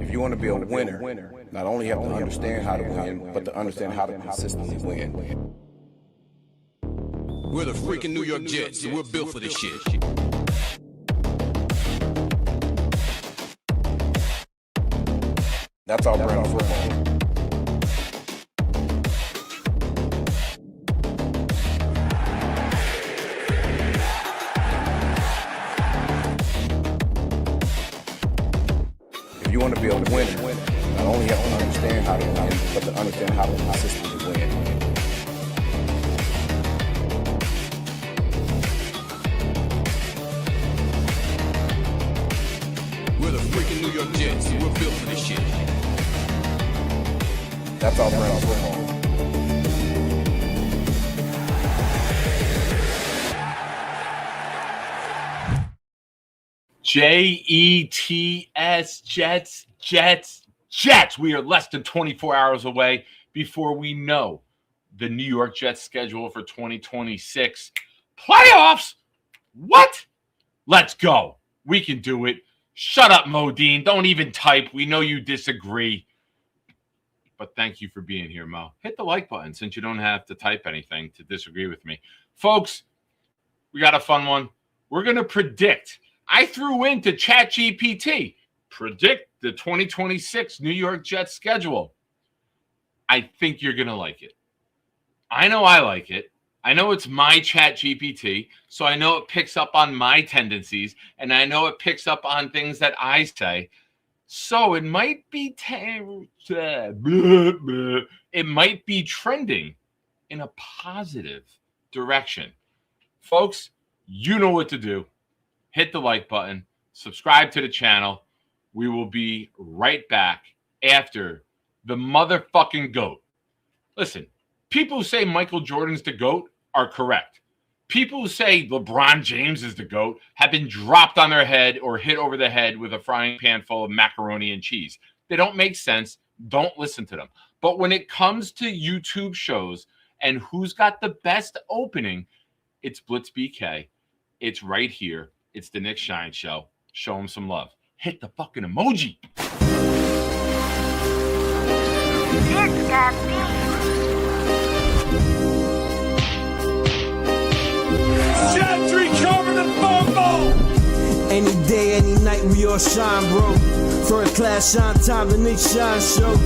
If you want to be a winner, not only have to understand how to win, but to understand how to consistently win. We're the freaking New York Jets, and we're built for this shit. That's our brand of football. If you want to be a winner, not only have to understand how to win, but to understand how to consistently win. We're the freaking New York Jets, and we're built for this shit. That's our brand of football. Jets, Jets. We are less than 24 hours away before we know the New York Jets schedule for 2026 playoffs. What? Let's go. We can do it. Shut up, Modine. Don't even type. We know you disagree. But thank you for being here, Mo. Hit the like button since you don't have to type anything to disagree with me. Folks, we got a fun one. We're going to predict. I threw into ChatGPT, predict the 2026 New York Jets schedule. I think you're going to like it. I know I like it. I know it's my ChatGPT, so I know it picks up on my tendencies, and I know it picks up on things that I say. So it might be it might be trending in a positive direction. Folks, you know what to do. Hit the like button, subscribe to the channel. We will be right back after the motherfucking GOAT. Listen, people who say Michael Jordan's the GOAT are correct. People who say LeBron James is the GOAT have been dropped on their head or hit over the head with a frying pan full of macaroni and cheese. They don't make sense. Don't listen to them. But when it comes to YouTube shows and who's got the best opening, it's Blitz BK. It's right here. It's the Nick Shine Show. Show him some love. Hit the fucking emoji. It's got me. Gentry covered in football. Any day, any night, we all shine, bro. First class shine time, the Nick Shine Show.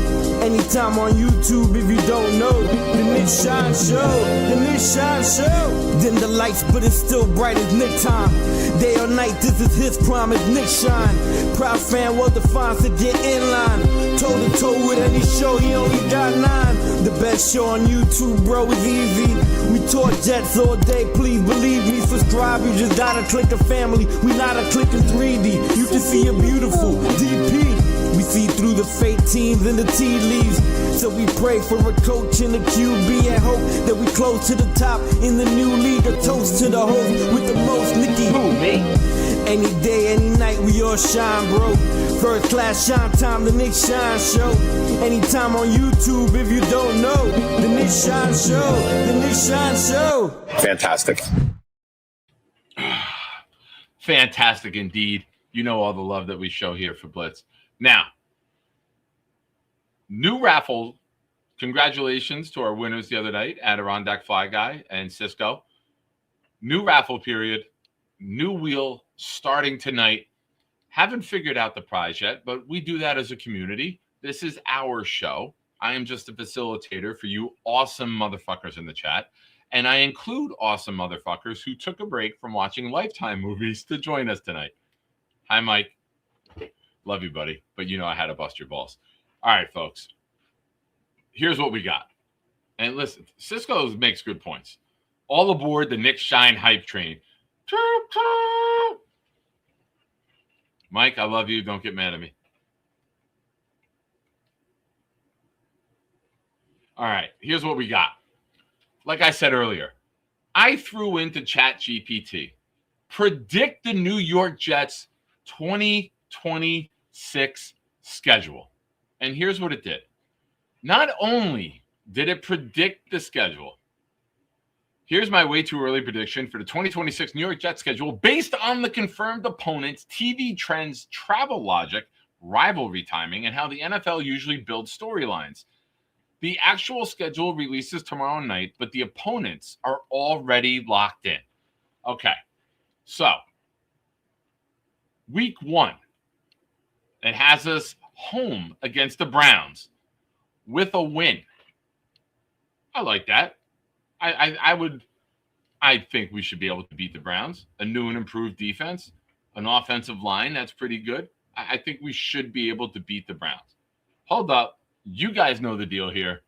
Anytime on YouTube, if you don't know, the Nick Shine Show, the Nick Shine Show. Dim the lights, but it's still bright as Nick time. Day or night, this is his prime, it's Nick Shine. Proud fan, well defined, to get in line. Toe to toe with any show, he only got 9. The best show on YouTube, bro, is easy. We talk Jets all day, please believe me. Subscribe, you just gotta click a family. We not a click in 3D. You can see a beautiful DP. We see through the fake teams and the tea leaves. So we pray for a coach and a QB and hope that we close to the top in the new league. A toast to the host with the most, Nicky. Who, me? Any day, any night, we all shine, bro. First class shine time, the Nick Shine Show. Anytime on YouTube, if you don't know, the Nick Shine Show, the Nick Shine Show. Fantastic. Fantastic indeed. You know all the love that we show here for Blitz. Now, new raffle. Congratulations to our winners the other night, Adirondack Fly Guy and Cisco. New raffle period. New wheel starting tonight. Haven't figured out the prize yet, but we do that as a community. This is our show. I am just a facilitator for you awesome motherfuckers in the chat. And I include awesome motherfuckers who took a break from watching Lifetime movies to join us tonight. Hi, Mike. Love you, buddy. But you know I had to bust your balls. All right, folks. Here's what we got. And listen, Cisco makes good points. All aboard the Nick Shine hype train. Mike, I love you. Don't get mad at me. All right, here's what we got. Like I said earlier, I threw into ChatGPT. Predict the New York Jets 2026 schedule. And here's what it did. Not only did it predict the schedule, here's my way too early prediction for the 2026 New York Jets schedule based on the confirmed opponents, TV trends, travel logic, rivalry timing, and how the NFL usually builds storylines. The actual schedule releases tomorrow night, but the opponents are already locked in. Okay, so week 1, it has us home against the Browns with a win. I like that. I think we should be able to beat the Browns. A new and improved defense, an offensive line that's pretty good. I think we should be able to beat the Browns. Hold up. You guys know the deal here.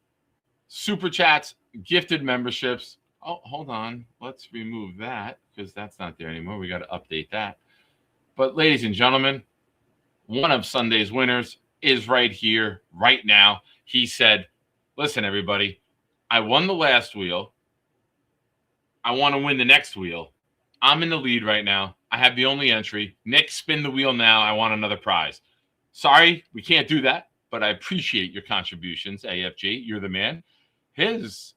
Super chats, gifted memberships. Oh, hold on. Let's remove that because that's not there anymore. We got to update that. But ladies and gentlemen, one of Sunday's winners is right here, right now. He said, listen, everybody, I won the last wheel. I want to win the next wheel. I'm in the lead right now. I have the only entry. Nick, spin the wheel now. I want another prize. Sorry, we can't do that, but I appreciate your contributions, AFG. You're the man. His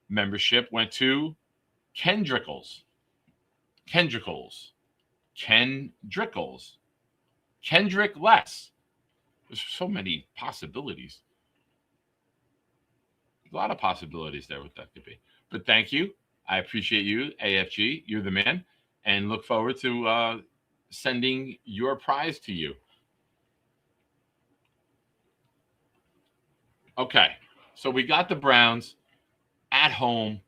membership went to Kendrickles. Kendrick Less. There's so many possibilities. A lot of possibilities there what that could be. But thank you. I appreciate you, AFG. You're the man. And look forward to sending your prize to you. Okay. So we got the Browns at home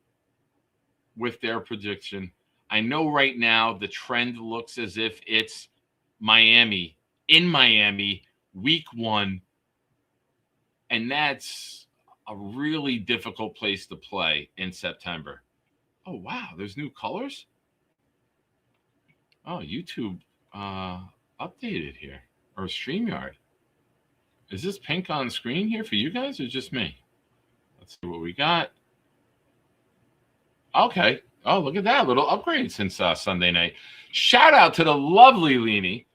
with their prediction. I know right now the trend looks as if it's Miami, in Miami, week 1. And that's a really difficult place to play in September. Oh, wow. There's new colors? Oh, YouTube updated here. Or StreamYard. Is this pink on screen here for you guys or just me? Let's see what we got. Okay. Oh, look at that. Little upgrade since Sunday night. Shout out to the lovely Leanie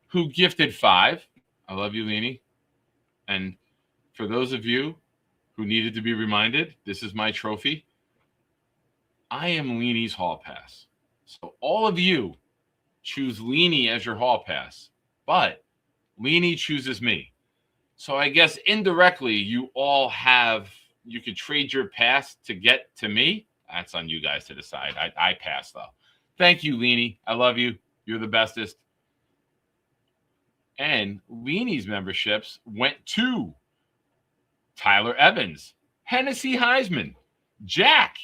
who gifted 5. I love you, Leanie. And for those of you who needed to be reminded, this is my trophy. I am Leanie's Hall Pass. So all of you choose Leanie as your Hall Pass, but Leanie chooses me. So I guess indirectly you could trade your pass to get to me. That's on you guys to decide. I pass though. Thank you, Leanie. I love you. You're the bestest. And Leanie's memberships went to Tyler Evans, Hennessy Heisman, Jack,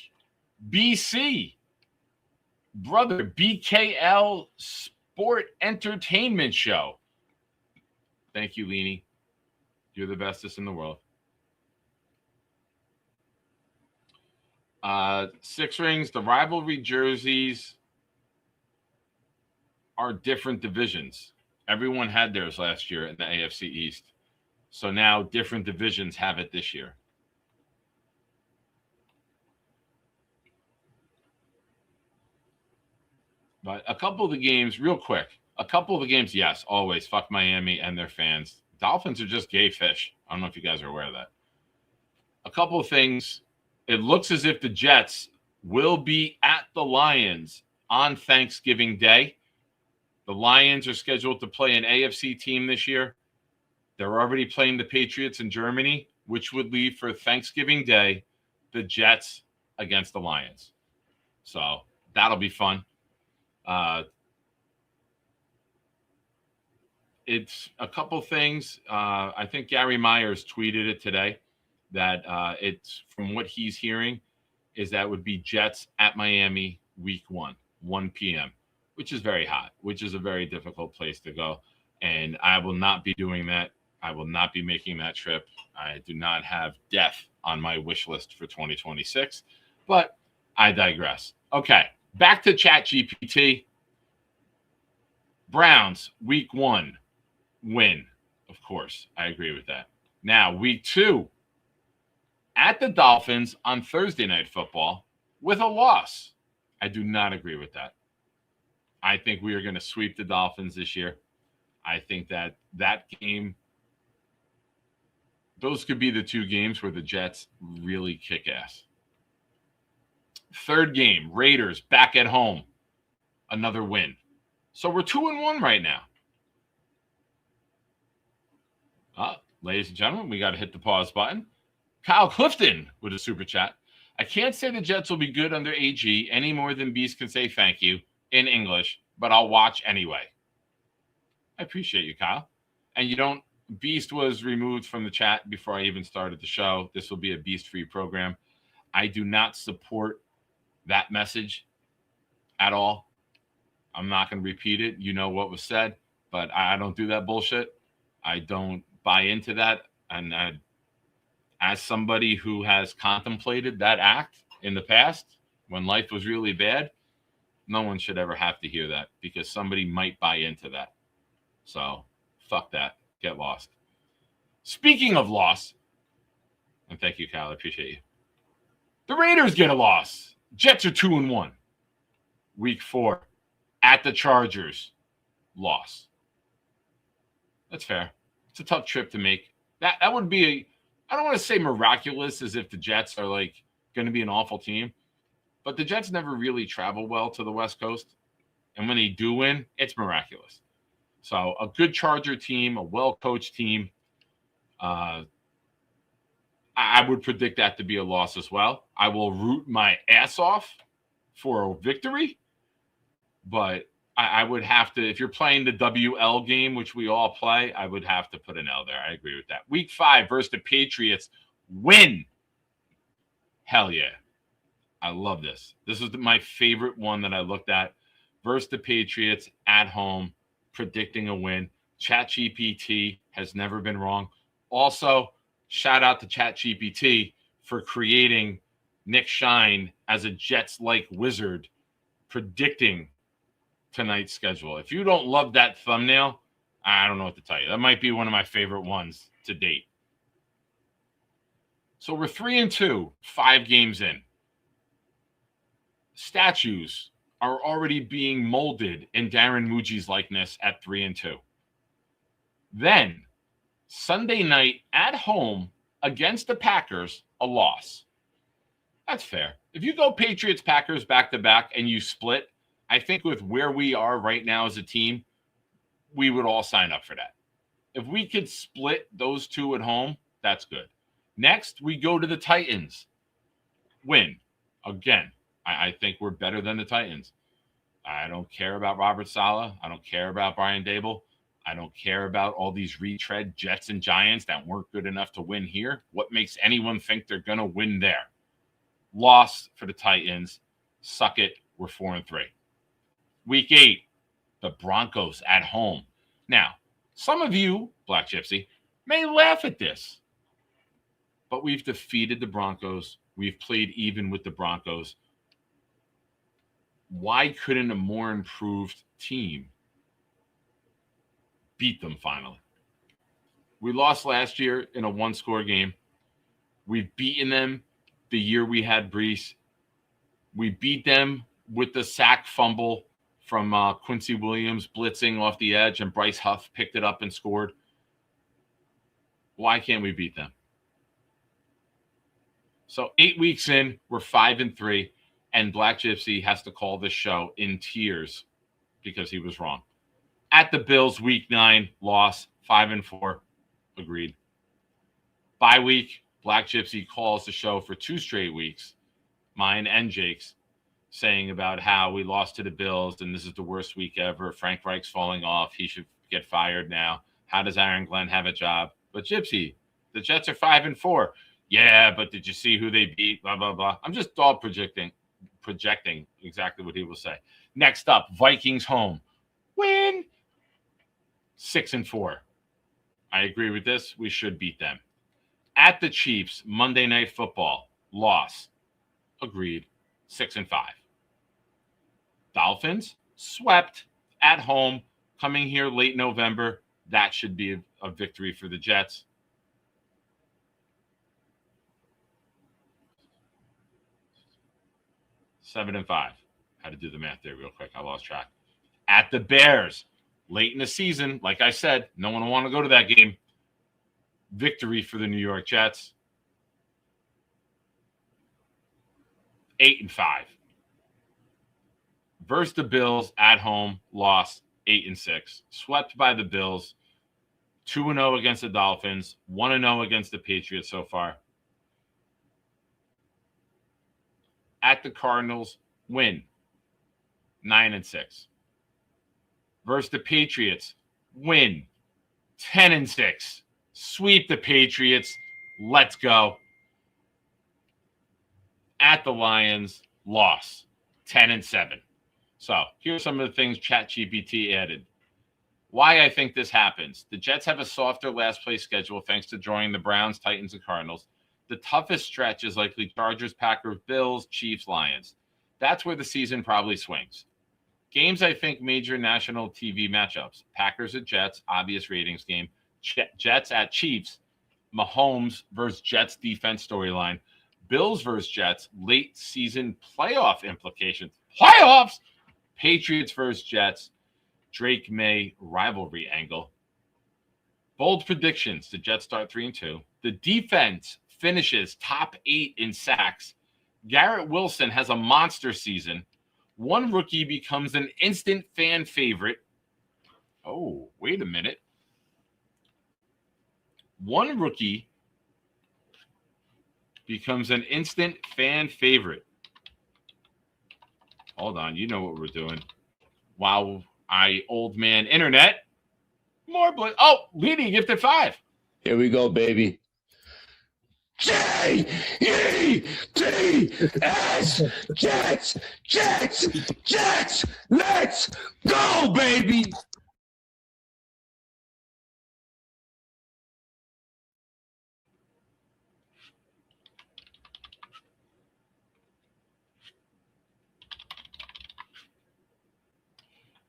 BC, Brother BKL Sport Entertainment Show. Thank you, Leanie. You're the bestest in the world. 6 Rings, the rivalry jerseys are different divisions. Everyone had theirs last year in the AFC East. So now different divisions have it this year. But a couple of the games, real quick. A couple of the games, yes, always. Fuck Miami and their fans. Dolphins are just gay fish. I don't know if you guys are aware of that. A couple of things. It looks as if the Jets will be at the Lions on Thanksgiving Day. The Lions are scheduled to play an AFC team this year. They're already playing the Patriots in Germany, which would leave for Thanksgiving Day the Jets against the Lions. So that'll be fun. It's a couple things. I think Gary Myers tweeted it today that it's from what he's hearing is that would be Jets at Miami week 1 p.m., which is very hot, which is a very difficult place to go. And I will not be doing that. I will not be making that trip. I do not have death on my wish list for 2026, but I digress. Okay, back to ChatGPT. Browns, week 1, win. Of course, I agree with that. Now, week 2, at the Dolphins on Thursday Night Football with a loss. I do not agree with that. I think we are going to sweep the Dolphins this year. I think that game, those could be the 2 games where the Jets really kick ass. Third game, Raiders back at home. Another win. So we're 2-1 right now. Ladies and gentlemen, we got to hit the pause button. Kyle Clifton with a super chat. I can't say the Jets will be good under AG any more than Beast can say thank you in English, but I'll watch anyway. I appreciate you, Kyle. And you don't, Beast was removed from the chat before I even started the show. This will be a Beast-free program. I do not support that message at all. I'm not going to repeat it. You know what was said, but I don't do that bullshit. I don't buy into that. And as somebody who has contemplated that act in the past when life was really bad, no one should ever have to hear that because somebody might buy into that. So fuck that. Get lost. Speaking of loss, and thank you, Kyle. I appreciate you. The Raiders get a loss. Jets are 2-1. Week 4 at the Chargers. Loss. That's fair. It's a tough trip to make. That would be I don't want to say miraculous as if the Jets are like going to be an awful team, but the Jets never really travel well to the West Coast. And when they do win, it's miraculous. So a good Charger team, a well-coached team, I would predict that to be a loss as well. I will root my ass off for a victory, but I would have to, if you're playing the WL game, which we all play, I would have to put an L there. I agree with that. Week 5 versus the Patriots, win. Hell yeah. I love this. This is my favorite one that I looked at. Versus the Patriots at home, predicting a win. ChatGPT has never been wrong. Also, shout out to ChatGPT for creating Nick Shine as a Jets-like wizard, predicting tonight's schedule. If you don't love that thumbnail, I don't know what to tell you. That might be one of my favorite ones to date. So we're 3-2, 5 games in. Statues are already being molded in Darren Muji's likeness at 3-2. Then, Sunday night at home against the Packers, a loss. That's fair. If you go Patriots-Packers back-to-back and you split, I think with where we are right now as a team, we would all sign up for that. If we could split those two at home, that's good. Next, we go to the Titans. Win. Again, I think we're better than the Titans. I don't care about Robert Saleh. I don't care about Brian Dable. I don't care about all these retread Jets and Giants that weren't good enough to win here. What makes anyone think they're going to win there? Loss for the Titans. Suck it. We're 4-3. Week 8, the Broncos at home. Now, some of you, Black Gypsy, may laugh at this, but we've defeated the Broncos. We've played even with the Broncos. Why couldn't a more improved team beat them finally? We lost last year in a one-score game. We've beaten them the year we had Brees. We beat them with the sack fumble from Quincy Williams blitzing off the edge, and Bryce Huff picked it up and scored. Why can't we beat them? So 8 weeks in, we're 5-3, and Black Gypsy has to call this show in tears because he was wrong. At the Bills, week 9, loss, 5-4, agreed. Bye week, Black Gypsy calls the show for 2 straight weeks, mine and Jake's, saying about how we lost to the Bills and this is the worst week ever. Frank Reich's falling off. He should get fired now. How does Aaron Glenn have a job? But Gypsy, the Jets are 5-4. Yeah, but did you see who they beat? Blah, blah, blah. I'm just all projecting exactly what he will say. Next up, Vikings home. Win. 6-4. I agree with this. We should beat them. At the Chiefs, Monday Night Football. Loss. Agreed. 6-5. Dolphins swept at home, coming here late November. That should be a victory for the Jets. Seven and 5. Had to do the math there real quick. I lost track. At the Bears, late in the season, like I said, no one will want to go to that game. Victory for the New York Jets. 8-5. Versus the Bills at home, lost 8-6. Swept by the Bills. 2-0 against the Dolphins, 1-0 against the Patriots so far. At the Cardinals, win 9-6. Versus the Patriots, win 10-6. Sweep the Patriots. Let's go. At the Lions, loss 10-7. So here's some of the things ChatGPT added. Why I think this happens. The Jets have a softer last place schedule thanks to drawing the Browns, Titans, and Cardinals. The toughest stretch is likely Chargers, Packers, Bills, Chiefs, Lions. That's where the season probably swings. Games, I think, major national TV matchups. Packers at Jets, obvious ratings game. Jets at Chiefs. Mahomes versus Jets defense storyline. Bills versus Jets, late season playoff implications. Playoffs! Patriots versus Jets, Drake May rivalry angle. Bold predictions. The Jets start 3-2. The defense finishes top 8 in sacks. Garrett Wilson has a monster season. One rookie becomes an instant fan favorite. Oh, wait a minute. One rookie becomes an instant fan favorite. Hold on, you know what we're doing. Wow, old man internet. More blood. Oh, Leedy gifted 5. Here we go, baby. J-E-T-S. Jets, Jets, Jets. Let's go, baby.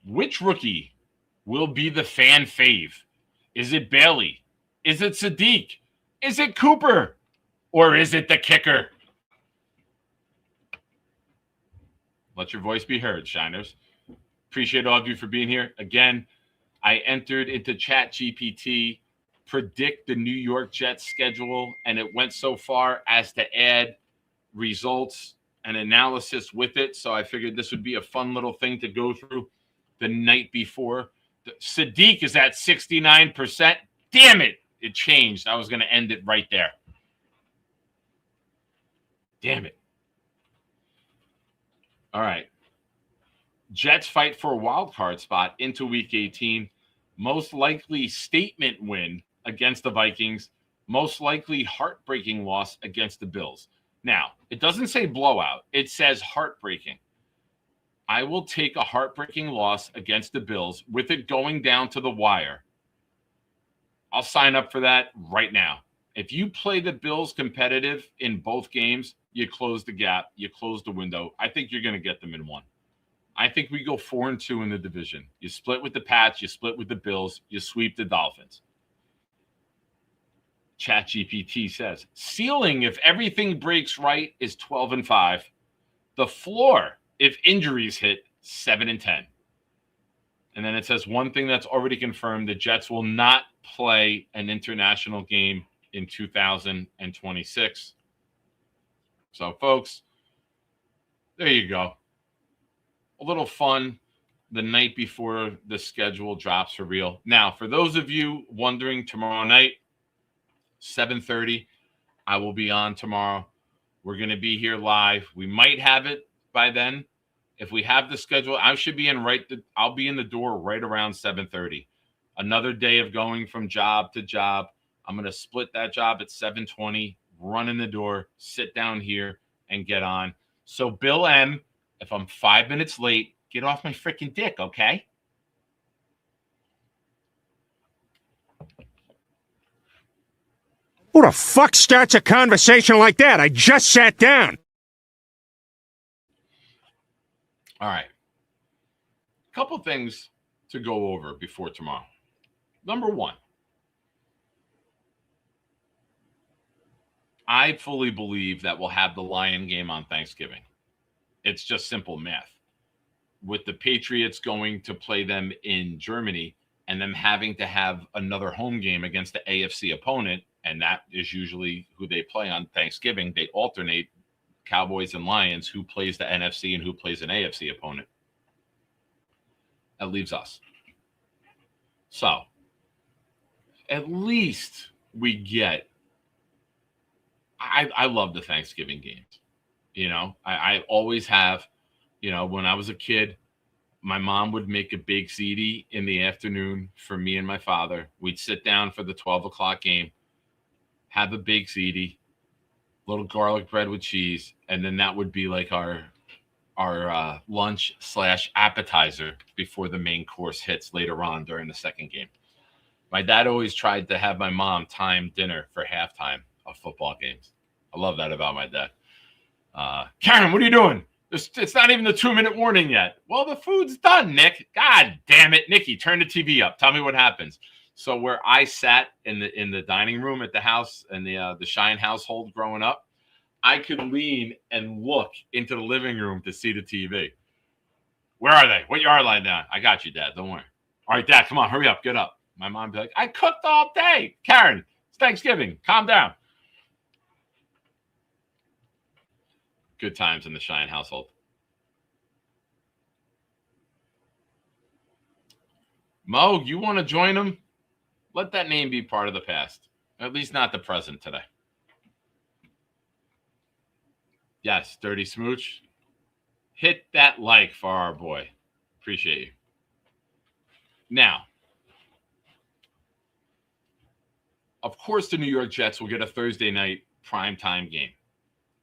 Which rookie will be the fan fave? Is it Bailey? Is it Sadiq? Is it Cooper? Or is it the kicker? Let your voice be heard, Shiners. Appreciate all of you for being here. Again, I entered into ChatGPT, predict the New York Jets schedule, and it went so far as to add results and analysis with it. So I figured this would be a fun little thing to go through the night before. Sadiq is at 69%. Damn it. It changed. I was going to end it right there. Damn it. All right. Jets fight for a wild card spot into Week 18. Most likely statement win against the Vikings. Most likely heartbreaking loss against the Bills. Now, it doesn't say blowout. It says heartbreaking. I will take a heartbreaking loss against the Bills with it going down to the wire. I'll sign up for that right now. If you play the Bills competitive in both games, you close the gap, you close the window. I think you're going to get them in one. I think we go 4-2 in the division. You split with the Pats, you split with the Bills, you sweep the Dolphins. ChatGPT says, ceiling, if everything breaks right, is 12-5. The floor, if injuries hit, 7-10. And then it says one thing that's already confirmed, the Jets will not play an international game in 2026. So, folks, there you go. A little fun the night before the schedule drops for real. Now, for those of you wondering, tomorrow night, 7:30, I will be on tomorrow. We're going to be here live. We might have it by then. If we have the schedule, I should be I'll be in the door right around 7:30. Another day of going from job to job. I'm going to split that job at 7:20, run in the door, sit down here, and get on. So, Bill M., if I'm 5 minutes late, get off my freaking dick, okay? Who the fuck starts a conversation like that? I just sat down. All right. A couple things to go over before tomorrow. Number one, I fully believe that we'll have the Lion game on Thanksgiving. It's just simple math. With the Patriots going to play them in Germany and them having to have another home game against the AFC opponent, and that is usually who they play on Thanksgiving. They alternate Cowboys and Lions, who plays the NFC and who plays an AFC opponent. That leaves us. So, at least we get. I love the Thanksgiving games. I always have. When I was a kid, my mom would make a baked ziti in the afternoon for me and my father. We'd sit down for the 12 o'clock game, have a baked ziti, little garlic bread with cheese, and then that would be like our lunch / appetizer before the main course hits later on during the second game. My dad always tried to have my mom time dinner for halftime of football games. I love that about my dad. Karen, what are you doing? It's not even the 2-minute warning yet. Well, the food's done, Nick. God damn it, Nikki, turn the TV up. Tell me what happens. So where I sat in the dining room at the house and the Shine household growing up, I could lean and look into the living room to see the TV. Where are they? What yard line down? I got you, Dad. Don't worry. All right, Dad, come on, hurry up, get up. My mom would be like, I cooked all day. Karen, it's Thanksgiving. Calm down. Good times in the Cheyenne household. Mo, you want to join them? Let that name be part of the past. At least not the present today. Yes, Dirty Smooch. Hit that like for our boy. Appreciate you. Now, of course, the New York Jets will get a Thursday night primetime game.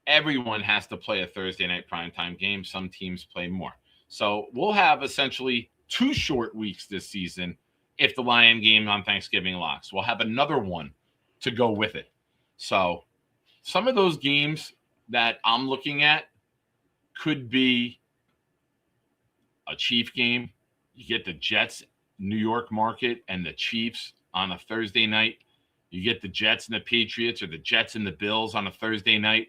Everyone has to play a Thursday night primetime game. Some teams play more. So we'll have essentially 2 short weeks this season if the Lion game on Thanksgiving locks. We'll have another one to go with it. So some of those games that I'm looking at could be a Chief game. You get the Jets, New York market, and the Chiefs on a Thursday night. You get the Jets and the Patriots or the Jets and the Bills on a Thursday night.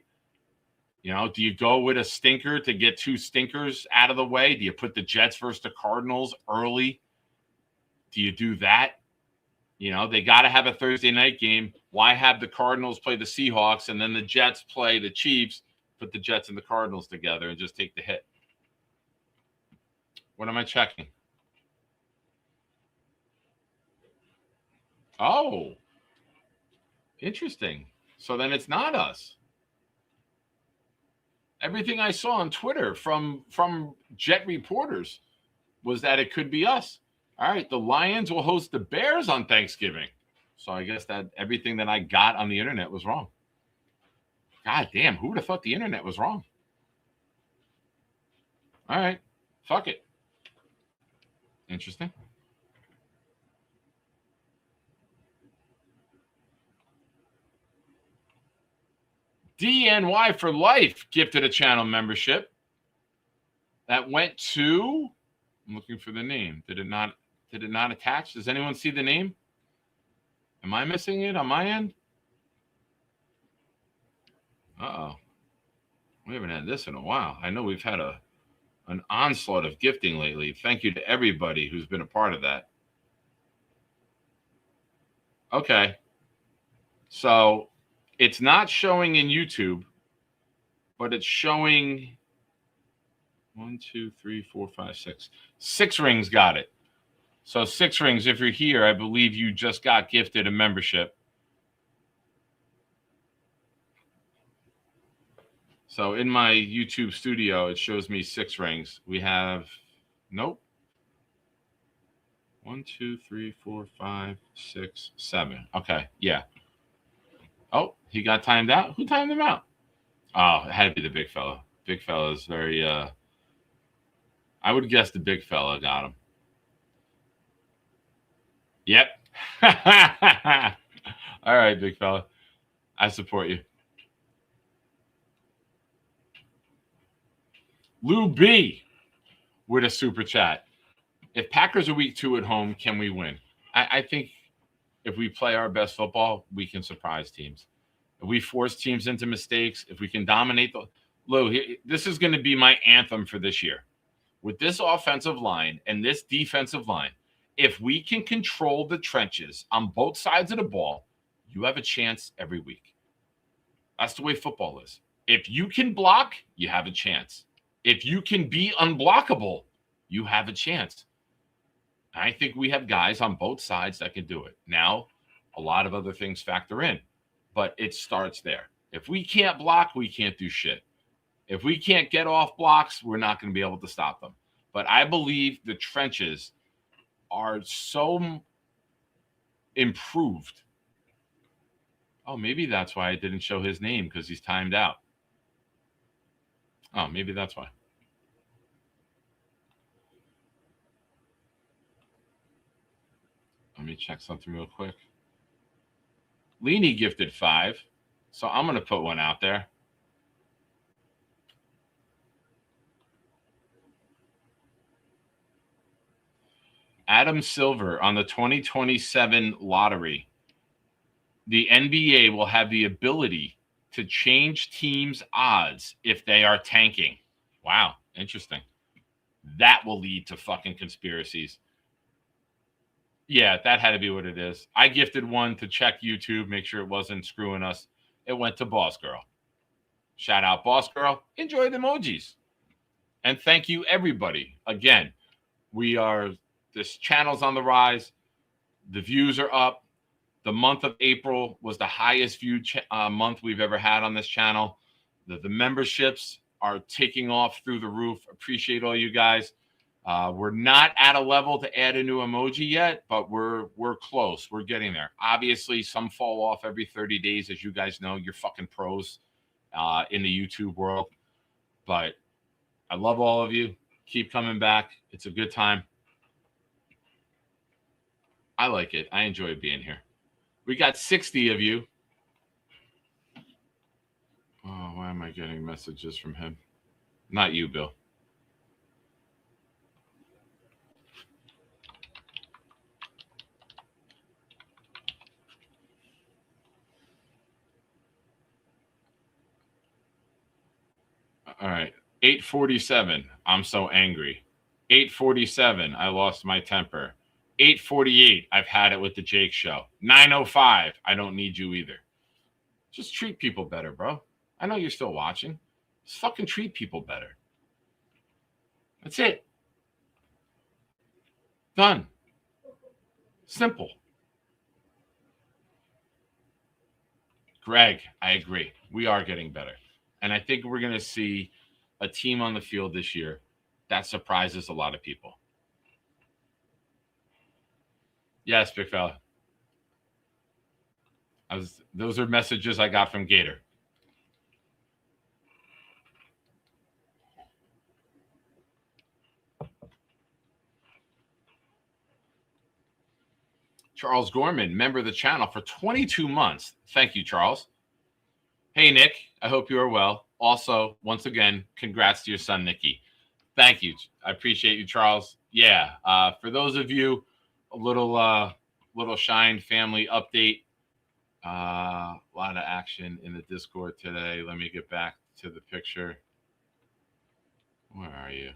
Do you go with a stinker to get 2 stinkers out of the way? Do you put the Jets versus the Cardinals early? Do you do that? They got to have a Thursday night game. Why have the Cardinals play the Seahawks and then the Jets play the Chiefs? Put the Jets and the Cardinals together and just take the hit. What am I checking? Oh, interesting. So then it's not us. Everything I saw on Twitter from Jet reporters was that it could be us. All right, the Lions will host the Bears on Thanksgiving. So I guess that everything that I got on the internet was wrong. God damn, who would have thought the internet was wrong? All right, fuck it. Interesting. DNY for life gifted a channel membership that went to. I'm looking for the name. Did it not attach? Does anyone see the name? Am I missing it on my end? Uh-oh. We haven't had this in a while. I know we've had an onslaught of gifting lately. Thank you to everybody who's been a part of that. Okay. So it's not showing in YouTube, but it's showing 1, 2, 3, 4, 5, 6. 6 rings got it. So 6 rings, if you're here, I believe you just got gifted a membership. So in my YouTube studio, it shows me 6 rings. We have, nope. 1, 2, 3, 4, 5, 6, 7. Okay, yeah. Oh, he got timed out? Who timed him out? Oh, it had to be the big fella. Big fella is very, I would guess the big fella got him. Yep. All right, big fella. I support you. Lou B with a super chat. If Packers are week 2 at home, can we win? I think if we play our best football, we can surprise teams. If we force teams into mistakes, if we can dominate Lou, this is going to be my anthem for this year. With this offensive line and this defensive line, if we can control the trenches on both sides of the ball, you have a chance every week. That's the way football is. If you can block, you have a chance. If you can be unblockable, you have a chance. I think we have guys on both sides that can do it. Now, A lot of other things factor in, but it starts there. If we can't block, we can't do shit. If we can't get off blocks, we're not going to be able to stop them. But I believe the trenches are so improved. Oh, maybe that's why I didn't show his name, because he's timed out. Oh, maybe that's why. Let me check something real quick. Leany gifted 5, so I'm going to put one out there. Adam Silver on the 2027 lottery. The NBA will have the ability to change teams' odds if they are tanking. Wow, interesting. That will lead to fucking conspiracies. Yeah, that had to be what it is. I gifted one to check YouTube, make sure it wasn't screwing us. It went to Boss Girl. Shout out, Boss Girl. Enjoy the emojis. And thank you, everybody. Again, this channel's on the rise. The views are up. The month of April was the highest viewed month we've ever had on this channel. The memberships are taking off through the roof. Appreciate all you guys. We're not at a level to add a new emoji yet, but we're close. We're getting there. Obviously, some fall off every 30 days. As you guys know, you're fucking pros in the YouTube world. But I love all of you. Keep coming back. It's a good time. I like it. I enjoy being here. We got 60 of you. Oh, why am I getting messages from him? Not you, Bill. All right. 8:47. I'm so angry. 8:47. I lost my temper. 8:48. I've had it with the Jake Show. 9:05. I don't need you either. Just treat people better, bro. I know you're still watching. Just fucking treat people better. That's it. Done. Simple. Greg, I agree. We are getting better. And I think we're going to see a team on the field this year that surprises a lot of people. Yes, big fella. Those are messages I got from Gator. Charles Gorman, member of the channel for 22 months. Thank you, Charles. Hey, Nick. I hope you are well. Also, once again, congrats to your son, Nicky. Thank you. I appreciate you, Charles. Yeah. For those of you, a little Shine family update. A lot of action in the Discord today. Let me get back to the picture. Where are you?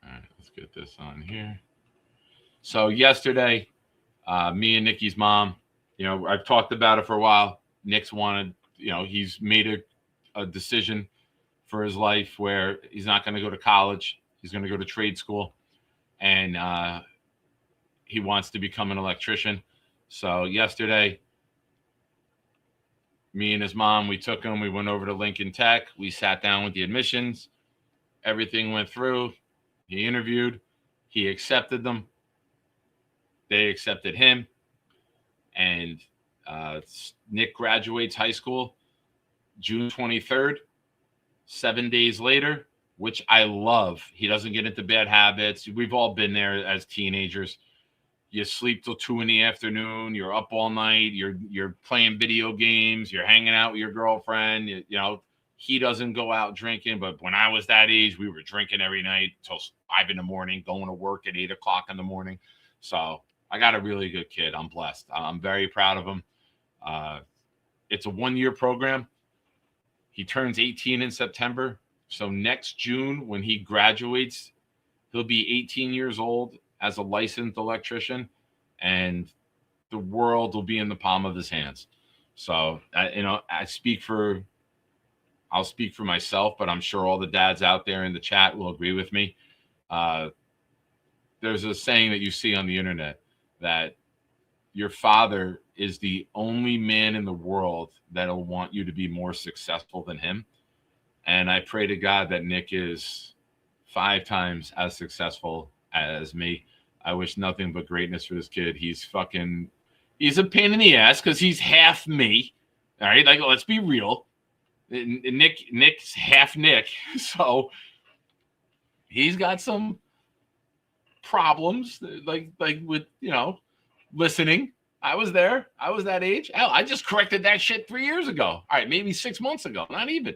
All right, let's get this on here. So yesterday, me and Nikki's mom, I've talked about it for a while. Nick's wanted, he's made a decision for his life where he's not going to go to college. He's going to go to trade school. And he wants to become an electrician. So yesterday, me and his mom, we took him. We went over to Lincoln Tech. We sat down with the admissions. Everything went through. He interviewed. He accepted them. They accepted him. And Nick graduates high school June 23rd, 7 days later, which I love. He doesn't get into bad habits. We've all been there as teenagers. You sleep till 2 p.m. You're up all night. You're playing video games. You're hanging out with your girlfriend. He doesn't go out drinking. But when I was that age, we were drinking every night till 5 a.m, going to work at 8 o'clock in the morning. So I got a really good kid. I'm blessed. I'm very proud of him. It's a 1-year program. He turns 18 in September. So next June, when he graduates, he'll be 18 years old as a licensed electrician, and the world will be in the palm of his hands. So, I'll speak for myself, but I'm sure all the dads out there in the chat will agree with me. There's a saying that you see on the internet that your father is the only man in the world that'll want you to be more successful than him. And I pray to God that Nick is 5 times as successful as me. I wish nothing but greatness for this kid. He's a pain in the ass because he's half me. All right, like let's be real. Nick's half Nick, so he's got some problems, like with listening. I was there. I was that age. Hell, I just corrected that shit 3 years ago. All right, maybe 6 months ago, not even.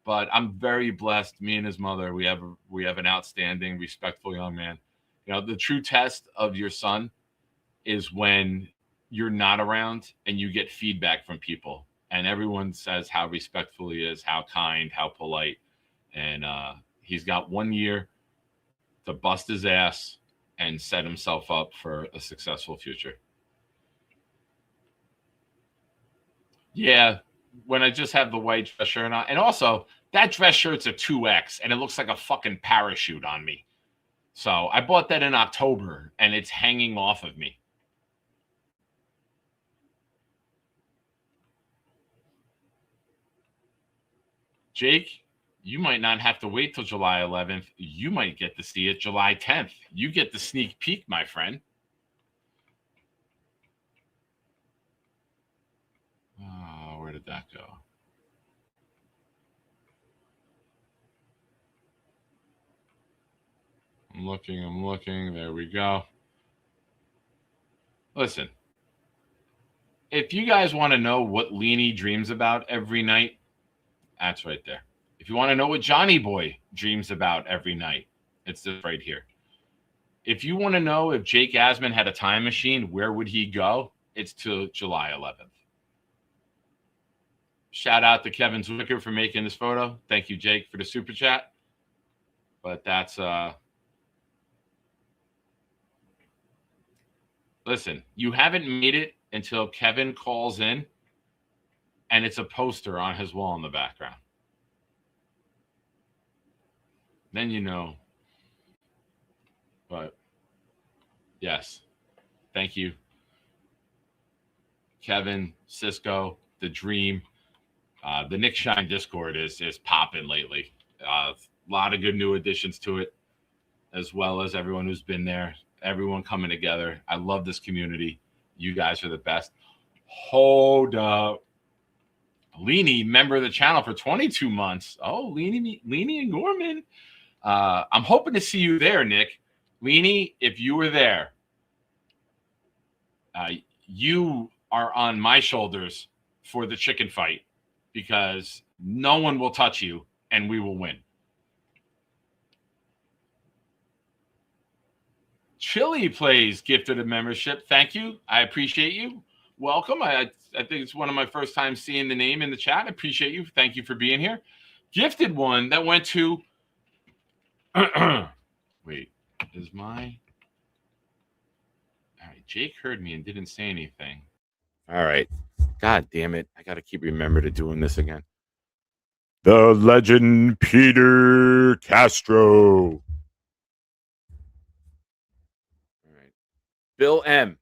But I'm very blessed. Me and his mother, we have an outstanding, respectful young man. The true test of your son is when you're not around and you get feedback from people, and everyone says how respectful he is, how kind, how polite, and he's got 1 year to bust his ass and set himself up for a successful future. Yeah, when I just have the white dress shirt on, and also that dress shirt's a 2X, and it looks like a fucking parachute on me. So I bought that in October, and it's hanging off of me. Jake, you might not have to wait till July 11th. You might get to see it July 10th. You get the sneak peek, my friend. Oh, where did that go? I'm looking. There we go. Listen, if you guys want to know what Leanie dreams about every night, that's right there. If you want to know what Johnny Boy dreams about every night, it's this right here. If you want to know if Jake Asman had a time machine, where would he go? It's to July 11th. Shout out to Kevin Zwicker for making this photo. Thank you, Jake, for the super chat. But that's listen, you haven't made it until Kevin calls in and it's a poster on his wall in the background. Then you know. But yes, thank you, Kevin, Cisco, the Dream. The Nick Shine Discord is popping lately. A lot of good new additions to it, as well as everyone who's been there, everyone coming together. I love this community. You guys are the best. Hold up. Leanie, member of the channel for 22 months. Oh, Leanie and Gorman. I'm hoping to see you there, Nick. Leanie, if you were there, you are on my shoulders for the chicken fight because no one will touch you and we will win. Chili Plays gifted a membership. Thank you. I appreciate you. Welcome. I think it's one of my first times seeing the name in the chat. I appreciate you. Thank you for being here. Gifted one that went to wait, is my all right, Jake heard me and didn't say anything. All right. God damn it. I gotta keep remembering to doing this again. The legend Peter Castro. All right. Bill M.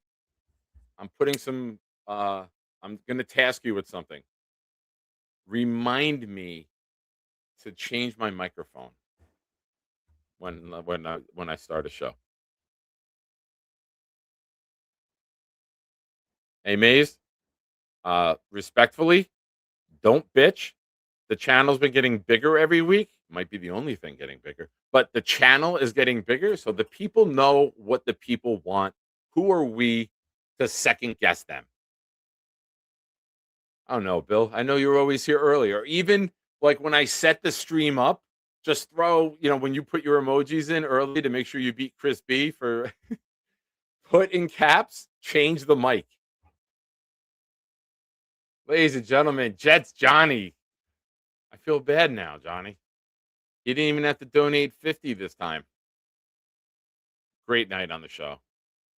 I'm putting some I'm gonna task you with something. Remind me to change my microphone when I start a show. Hey, Maze, respectfully, don't bitch. The channel's been getting bigger every week. Might be the only thing getting bigger, but the channel is getting bigger. So the people know what the people want. Who are we to second guess them? I don't know, Bill. I know you're always here early, or even like when I set the stream up, just throw, when you put your emojis in early to make sure you beat Chris B for put in caps, change the mic. Ladies and gentlemen, Jets Johnny. I feel bad now, Johnny. You didn't even have to donate 50 this time. Great night on the show.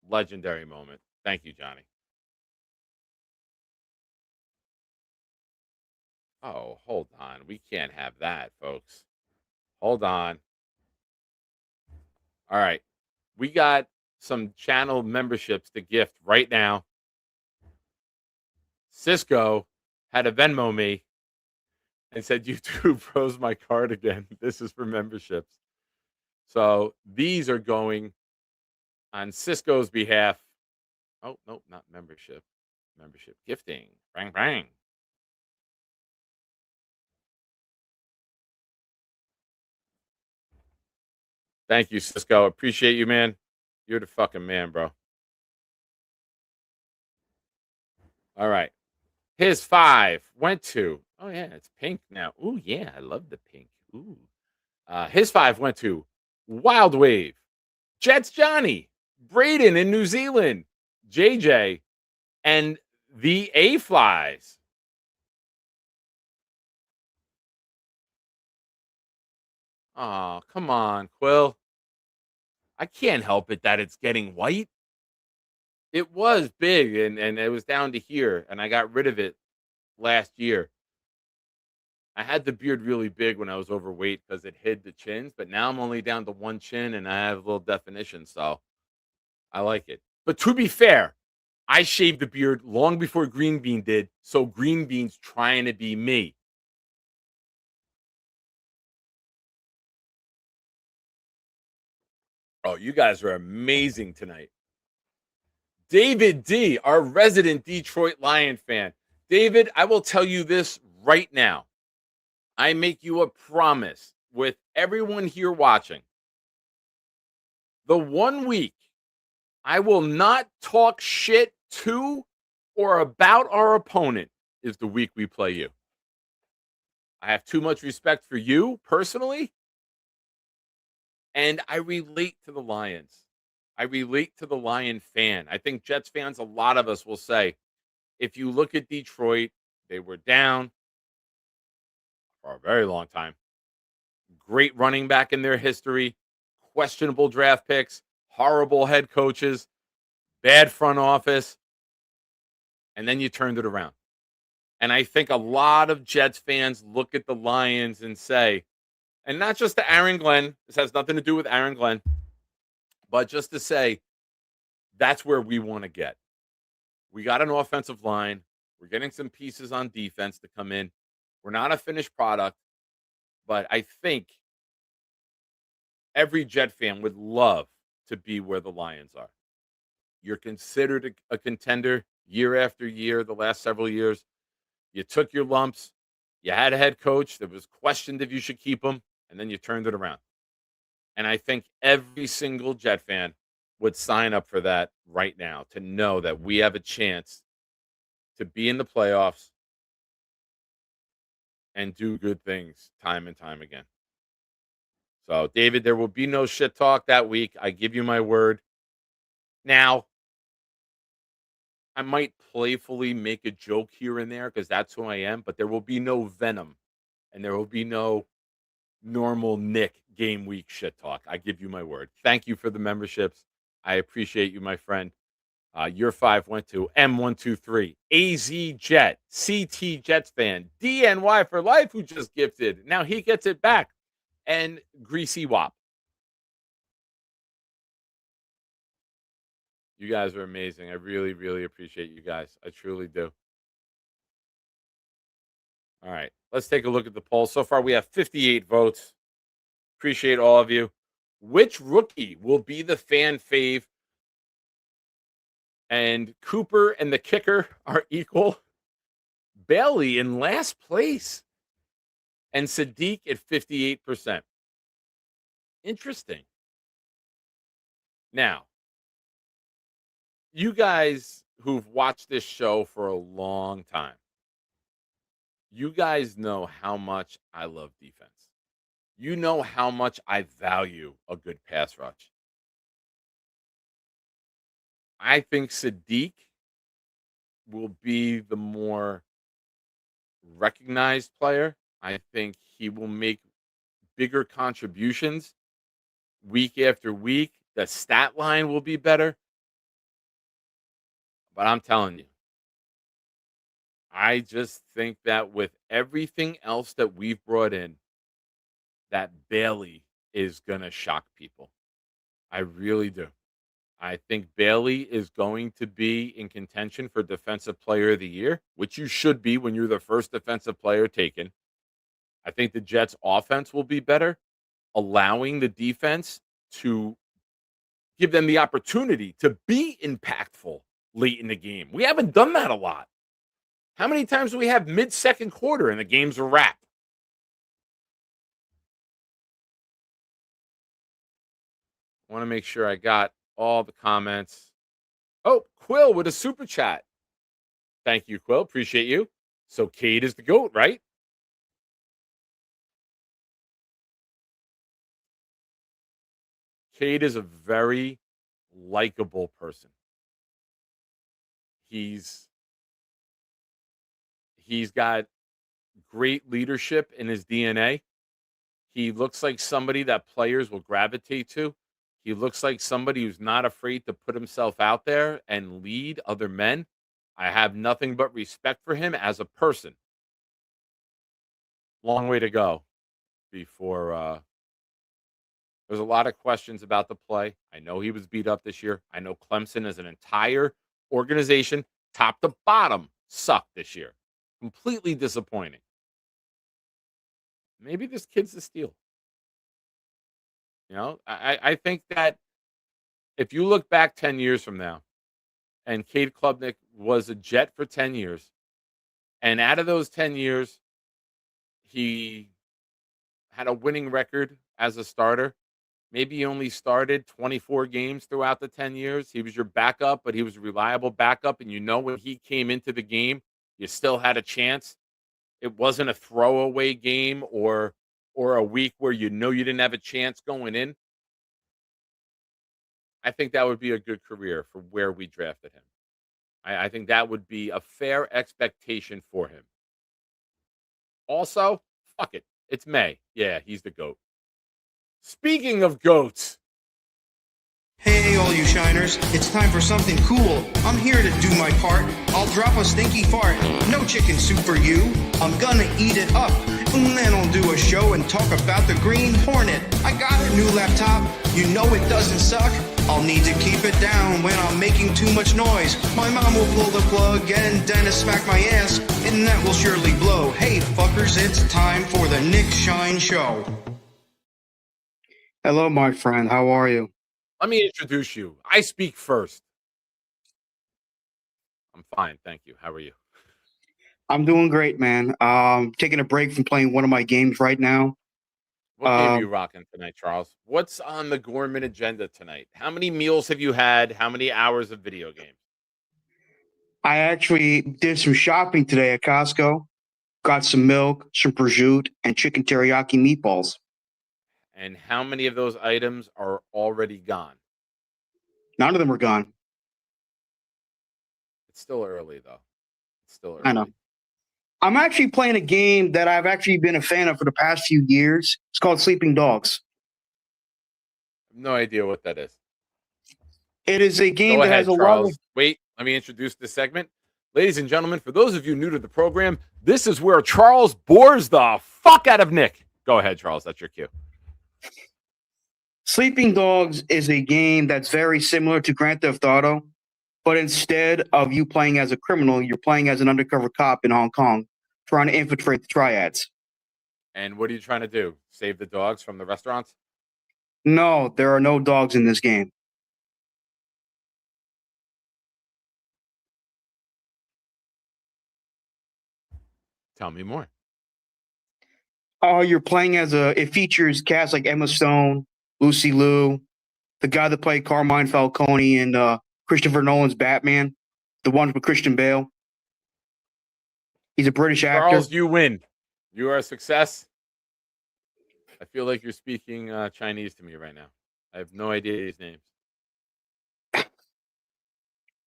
Legendary moment. Thank you, Johnny. Oh, hold on. We can't have that, folks. Hold on. All right. We got some channel memberships to gift right now. Cisco had to Venmo me and said, YouTube froze my card again. This is for memberships. So these are going on Cisco's behalf. Oh, no, not membership. Membership gifting. Bang, bang. Thank you, Cisco. Appreciate you, man. You're the fucking man, bro. All right. His 5 went to, oh, yeah, it's pink now. Ooh, yeah, I love the pink. Ooh. His 5 went to Wild Wave, Jets Johnny, Braden in New Zealand, JJ, and the A Flies. Oh, come on, Quill. I can't help it that it's getting white. It was big and it was down to here, and I got rid of it last year. I had the beard really big when I was overweight because it hid the chins, but now I'm only down to one chin and I have a little definition, so I like it. But to be fair, I shaved the beard long before Green Bean did, so Green Bean's trying to be me. Oh, you guys are amazing tonight. David D, our resident Detroit Lion fan. David, I will tell you this right now. I make you a promise with everyone here watching. The 1 week I will not talk shit to or about our opponent is the week we play you. I have too much respect for you personally, and I relate to the Lions. I relate to the Lion fan. I think Jets fans, a lot of us will say, if you look at Detroit, they were down for a very long time. Great running back in their history, questionable draft picks, horrible head coaches, bad front office, and then you turned it around. And I think a lot of Jets fans look at the Lions and say, and not just to Aaron Glenn, this has nothing to do with Aaron Glenn, but just to say, that's where we want to get. We got an offensive line. We're getting some pieces on defense to come in. We're not a finished product, but I think every Jet fan would love to be where the Lions are. You're considered a contender year after year, the last several years. You took your lumps. You had a head coach that was questioned if you should keep him, and then you turned it around. And I think every single Jet fan would sign up for that right now to know that we have a chance to be in the playoffs and do good things time and time again. So, David, there will be no shit talk that week. I give you my word. Now, I might playfully make a joke here and there because that's who I am, but there will be no venom and there will be no normal Nick game week shit talk. I give you my word. Thank you for the memberships. I appreciate you, my friend. Your 5 went to M123, AZ Jet, CT Jets fan, DNY for life, who just gifted. Now he gets it back. And Greasy Wop. You guys are amazing. I really, really appreciate you guys. I truly do. All right. Let's take a look at the poll. So far, we have 58 votes. Appreciate all of you. Which rookie will be the fan fave? And Cooper and the kicker are equal. Bailey in last place. And Sadiq at 58%. Interesting. Now, you guys who've watched this show for a long time, you guys know how much I love defense. You know how much I value a good pass rush. I think Sadiq will be the more recognized player. I think he will make bigger contributions week after week. The stat line will be better. But I'm telling you, I just think that with everything else that we've brought in, that Bailey is going to shock people. I really do. I think Bailey is going to be in contention for Defensive Player of the Year, which you should be when you're the first defensive player taken. I think the Jets' offense will be better, allowing the defense to give them the opportunity to be impactful late in the game. We haven't done that a lot. How many times do we have mid-second quarter and the game's a wrap? I want to make sure I got all the comments. Oh, Quill with a super chat. Thank you, Quill. Appreciate you. So Cade is the GOAT, right? Cade is a very likable person. He's got great leadership in his DNA. He looks like somebody that players will gravitate to. He looks like somebody who's not afraid to put himself out there and lead other men. I have nothing but respect for him as a person. Long way to go before there's a lot of questions about the play. I know he was beat up this year. I know Clemson as an entire organization, top to bottom, sucked this year. Completely disappointing. Maybe this kid's the steal. I think that if you look back 10 years from now, and Cade Klubnik was a Jet for 10 years, and out of those 10 years, he had a winning record as a starter. Maybe he only started 24 games throughout the 10 years. He was your backup, but he was a reliable backup. And when he came into the game, you still had a chance. It wasn't a throwaway game or a week where you didn't have a chance going in. I think that would be a good career for where we drafted him. I think that would be a fair expectation for him. Also, fuck it. It's May. Yeah, he's the GOAT. Speaking of goats. Hey, all you shiners, it's time for something cool. I'm here to do my part. I'll drop a stinky fart. No chicken soup for you. I'm gonna eat it up. And then I'll do a show and talk about the Green Hornet. I got a new laptop. You know it doesn't suck. I'll need to keep it down when I'm making too much noise. My mom will pull the plug and Dennis smack my ass. And that will surely blow. Hey, fuckers, it's time for the Nick Shine Show. Hello, my friend. How are you? Let me introduce you. I speak first. I'm fine, thank you. How are you? I'm doing great, man. Taking a break from playing one of my games right now. What game are you rocking tonight, Charles? What's on the gourmet agenda tonight? How many meals have you had? How many hours of video games? I actually did some shopping today at Costco. Got some milk, some prosciutto, and chicken teriyaki meatballs. And how many of those items are already gone? None of them are gone. It's still early, though. It's still early. I know. I'm actually playing a game that I've actually been a fan of for the past few years. It's called Sleeping Dogs. I have no idea what that is. It is a game that has a Charles. lot of... Wait, let me introduce this segment. Ladies and gentlemen, for those of you new to the program, this is where Charles bores the fuck out of Nick. Go ahead, Charles. That's your cue. Sleeping Dogs is a game that's very similar to Grand Theft Auto, but instead of you playing as a criminal, you're playing as an undercover cop in Hong Kong, trying to infiltrate the triads. And what are you trying to do? Save the dogs from the restaurants? No, there are no dogs in this game. Tell me more. Oh, you're playing as it features cast like Emma Stone, Lucy Liu, the guy that played Carmine Falcone in Christopher Nolan's Batman, the one with Christian Bale. He's a British actor. Charles, you win. You are a success. I feel like you're speaking Chinese to me right now. I have no idea his names.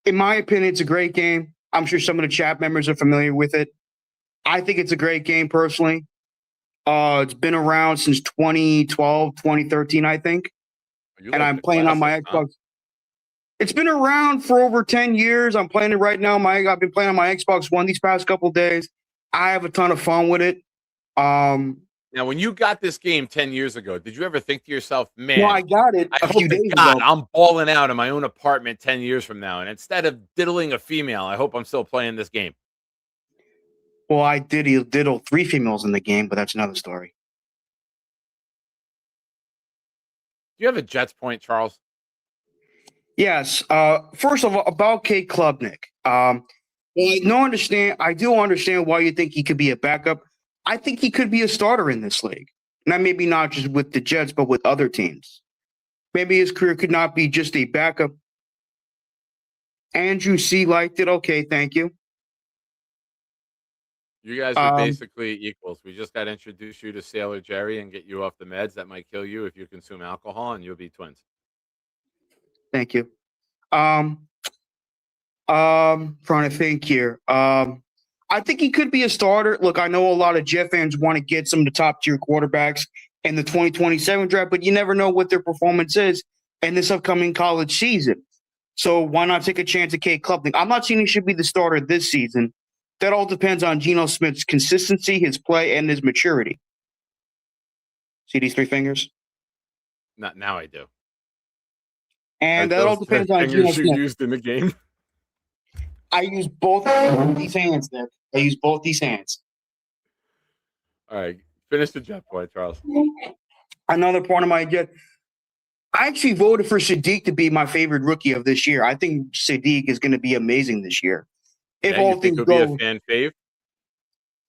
In my opinion, it's a great game. I'm sure some of the chat members are familiar with it. I think it's a great game personally. It's been around since 2012, 2013, I think. And I'm playing on my Xbox. Huh? It's been around for over 10 years. I'm playing it right now. I've been playing on my Xbox One these past couple of days. I have a ton of fun with it. Now, when you got this game 10 years ago, did you ever think to yourself, man, No, I got it I a hope few to days God ago. I'm balling out in my own apartment 10 years from now. And instead of diddling a female, I hope I'm still playing this game. Well, I diddle 3 females in the game, but that's another story. Do you have a Jets point, Charles? Yes. First of all, about Kate Klubnik. I do understand why you think he could be a backup. I think he could be a starter in this league. Now, maybe not just with the Jets, but with other teams. Maybe his career could not be just a backup. Andrew C. liked it. Okay, thank you. You guys are basically equals. We just got to introduce you to Sailor Jerry and get you off the meds that might kill you if you consume alcohol, and you'll be twins. Thank you. Trying to think here. I think he could be a starter. Look, I know a lot of Jet fans want to get some of the top tier quarterbacks in the 2027 draft, but you never know what their performance is in this upcoming college season. So why not take a chance at Kate Klubnik? I'm not saying he should be the starter this season. That all depends on Geno Smith's consistency, his play, and his maturity. See these 3 fingers? Not now, I do. And that all depends on Geno Smith. Used in the game. I use both these hands, Nick. I use both these hands. All right, finish the Jet point, Charles. Another point of my Jet. I actually voted for Sadiq to be my favorite rookie of this year. I think Sadiq is going to be amazing this year. If Yeah, all you think things he'll go, be a fan fave?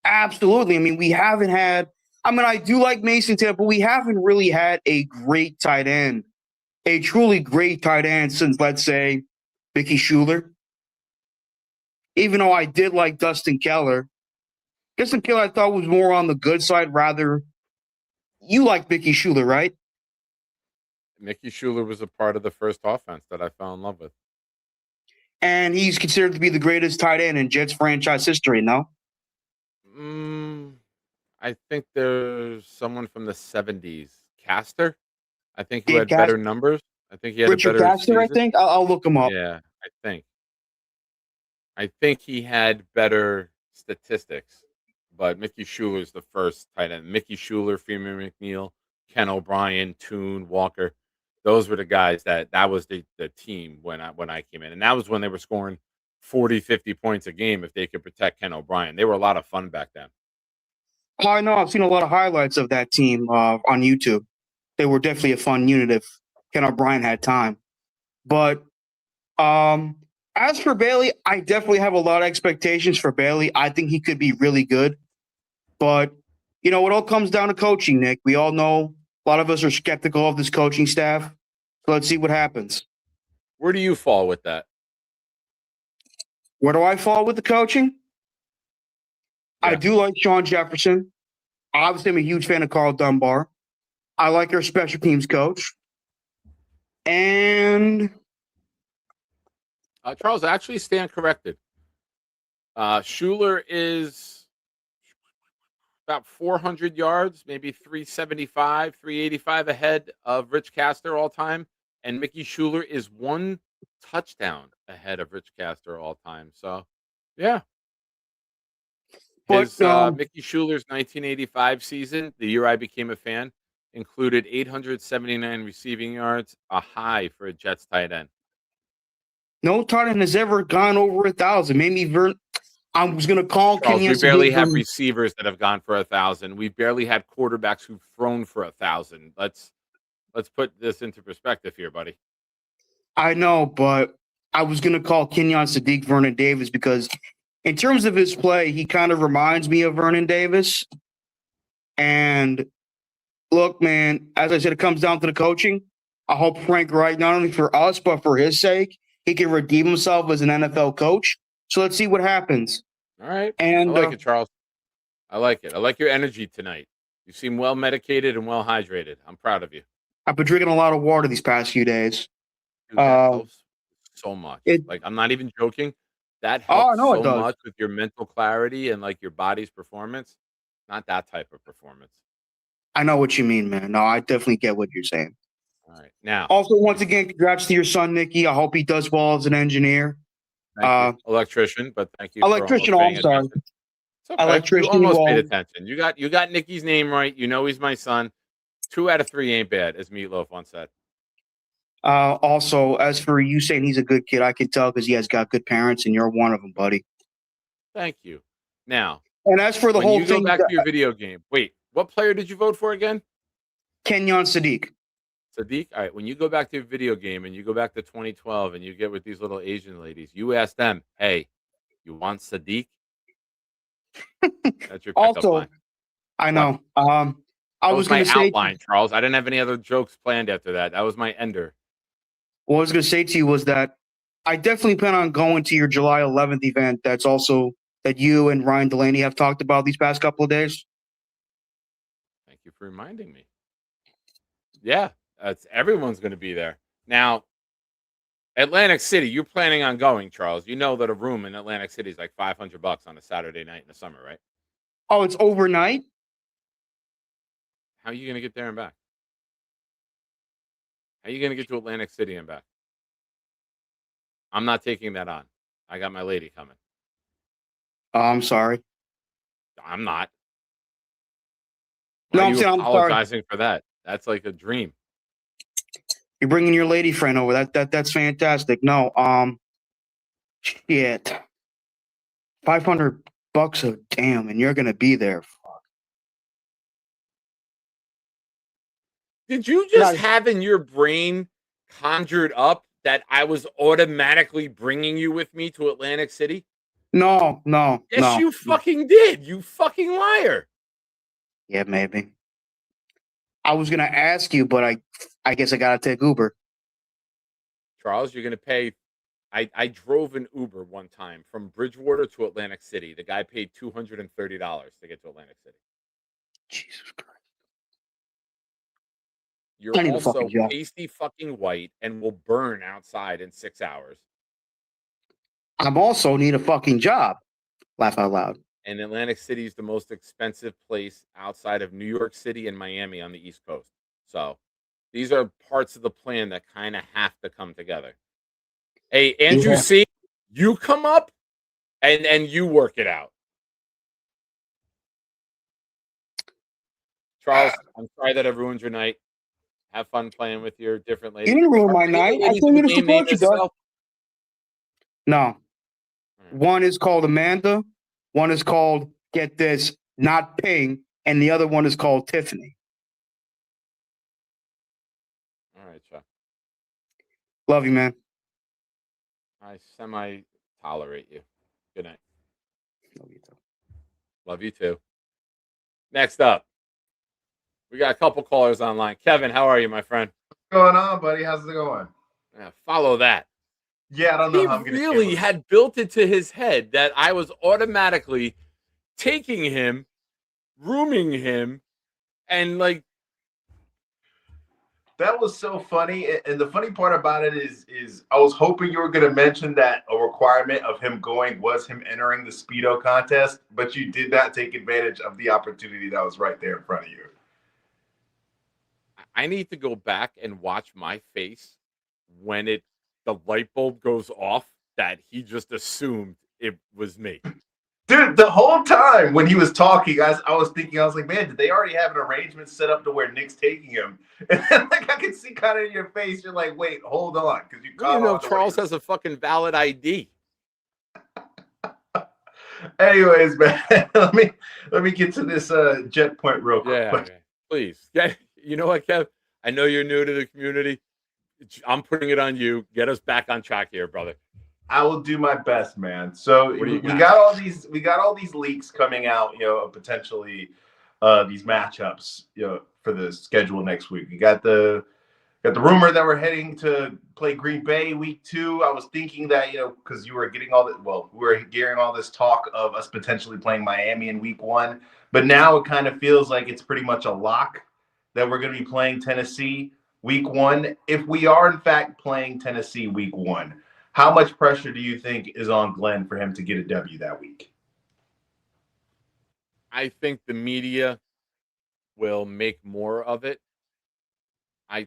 absolutely. I mean, we haven't had. I mean, I do like Mason Taylor, but we haven't really had a great tight end, a truly great tight end since, let's say, Mickey Schuler. Even though I did like Dustin Keller, I thought was more on the good side. Rather, you like Mickey Schuler, right? Mickey Schuler was a part of the first offense that I fell in love with. And he's considered to be the greatest tight end in Jets franchise history, no? I think there's someone from the 70s. Caster? I think he Dave had Caster? better numbers. I think he had Richard a better Caster, I season. think. I'll look him up. Yeah, I think he had better statistics, but Mickey Schuler's the first tight end. Mickey Schuler, Freeman McNeil, Ken O'Brien, Toon, Walker. Those were the guys that was the team when I came in. And that was when they were scoring 40, 50 points a game if they could protect Ken O'Brien. They were a lot of fun back then. Oh, I know. I've seen a lot of highlights of that team on YouTube. They were definitely a fun unit if Ken O'Brien had time. But as for Bailey, I definitely have a lot of expectations for Bailey. I think he could be really good. But, it all comes down to coaching, Nick. We all know a lot of us are skeptical of this coaching staff. So let's see what happens. Where do you fall with that? Where do I fall with the coaching? Yeah. I do like Sean Jefferson. Obviously, I'm a huge fan of Carl Dunbar. I like our special teams coach. And Charles, I actually stand corrected. Schuler is about 400 yards, maybe 375, 385 ahead of Rich Caster all time. And Mickey Schuler is 1 touchdown ahead of Rich Caster all time. So, yeah. His Mickey Schuler's 1985 season, the year I became a fan, included 879 receiving yards, a high for a Jets tight end. no tight end has ever gone over 1,000. Maybe I was going to call Charles, Kenny. we barely have receivers that have gone for 1,000. We barely had quarterbacks who've thrown for 1,000. Let's put this into perspective here, buddy. I know, but I was going to call Kenyon Sadiq Vernon Davis because in terms of his play, he kind of reminds me of Vernon Davis. And look, man, as I said, it comes down to the coaching. I hope Frank Wright, not only for us, but for his sake, he can redeem himself as an NFL coach. So let's see what happens. All right. And I like it, Charles. I like it. I like your energy tonight. You seem well medicated and well hydrated. I'm proud of you. I've been drinking a lot of water these past few days. Dude, that helps so much. I'm not even joking. That helps so much with your mental clarity and your body's performance. Not that type of performance. I know what you mean, man. No, I definitely get what you're saying. All right. Now, also, once again, congrats to your son, Nicky. I hope he does well as an engineer. Electrician, but thank you. Electrician, I'm sorry. It's It's okay. You electrician almost paid involved. attention. You got Nikki's name right. You know he's my son. 2 out of 3 ain't bad, as Meatloaf once said. Also, as for you saying he's a good kid, I can tell because he has got good parents, and you're one of them, buddy. Thank you. Now, And as for the when whole you go thing, back to your video game, wait, what player did you vote for again? Kenyon Sadiq. Sadiq? All right, when you go back to your video game and you go back to 2012 and you get with these little Asian ladies, you ask them, hey, you want Sadiq? That's your pickup Also, line. I know. That I was was my going to say, outline, Charles. I didn't have any other jokes planned after that. That was my ender. what I was going to say to you was that I definitely plan on going to your July 11th event. That's also that you and Ryan Delaney have talked about these past couple of days. Thank you for reminding me. Yeah, everyone's going to be there. Now, Atlantic City, you're planning on going, Charles. You know that a room in Atlantic City is like $500 on a Saturday night in the summer, right? Oh, it's overnight? How are you going to get there and back? How are you going to get to Atlantic City and back? I'm not taking that on. I got my lady coming. Oh, I'm sorry. I'm not. No, Why are I'm you saying I'm sorry. apologizing for that? That's like a dream. You're bringing your lady friend over. That's fantastic. No, shit. $500 a damn, and you're gonna be there. Did you just Nice. have in your brain conjured up that I was automatically bringing you with me to Atlantic City? No. Yes, you fucking did. You fucking liar. Yeah, maybe. I was gonna ask you, but I guess I gotta take Uber. Charles, you're going to pay. I drove an Uber one time from Bridgewater to Atlantic City. The guy paid $230 to get to Atlantic City. Jesus Christ. You're I need a also fucking job. pasty fucking white and will burn outside in 6 hours. I'm also need a fucking job. Laugh out loud. And Atlantic City is the most expensive place outside of New York City and Miami on the East Coast. So these are parts of the plan that kind of have to come together. Hey, Andrew Yeah. C., you come up and you work it out. Charles, I'm sorry that I ruined your night. Have fun playing with your different ladies. You didn't ruin my Are any of the night. I ladies came in here the to game named support you, Doug. itself? No. One is called Amanda. One is called, get this, not Ping. And the other one is called Tiffany. All right, Chuck. Love you, man. I semi-tolerate you. Good night. Love you too. Love you too. Next up, we got a couple callers online. Kevin, how are you, my friend? What's going on, buddy? How's it going? Follow that. Yeah, I don't know He how I'm going to really had built it to his head that I was automatically taking him, rooming him, and like. That was so funny. And the funny part about it is I was hoping you were going to mention that a requirement of him going was him entering the Speedo contest, but you did not take advantage of the opportunity that was right there in front of you. I need to go back and watch my face when the light bulb goes off that he just assumed it was me. Dude, the whole time when he was talking, guys, I was thinking, I was like, man, did they already have an arrangement set up to where Nick's taking him? And then, like, I could see kind of in your face, you're like, wait, hold on, because you caught on. Charles has a fucking valid ID. Anyways, man, let me get to this jet point real quick. Yeah, please. You know what, Kev? I know you're new to the community. I'm putting it on you. Get us back on track here, brother. I will do my best, man. So we got all these leaks coming out, potentially these matchups, for the schedule next week. We got the rumor that we're heading to play Green Bay week 2. I was thinking that, because you were getting we're hearing all this talk of us potentially playing Miami in week 1, but now it kind of feels like it's pretty much a lock that we're going to be playing Tennessee week 1. If we are in fact playing Tennessee week 1, how much pressure do you think is on Glenn for him to get a W that week? I think the media will make more of it. That's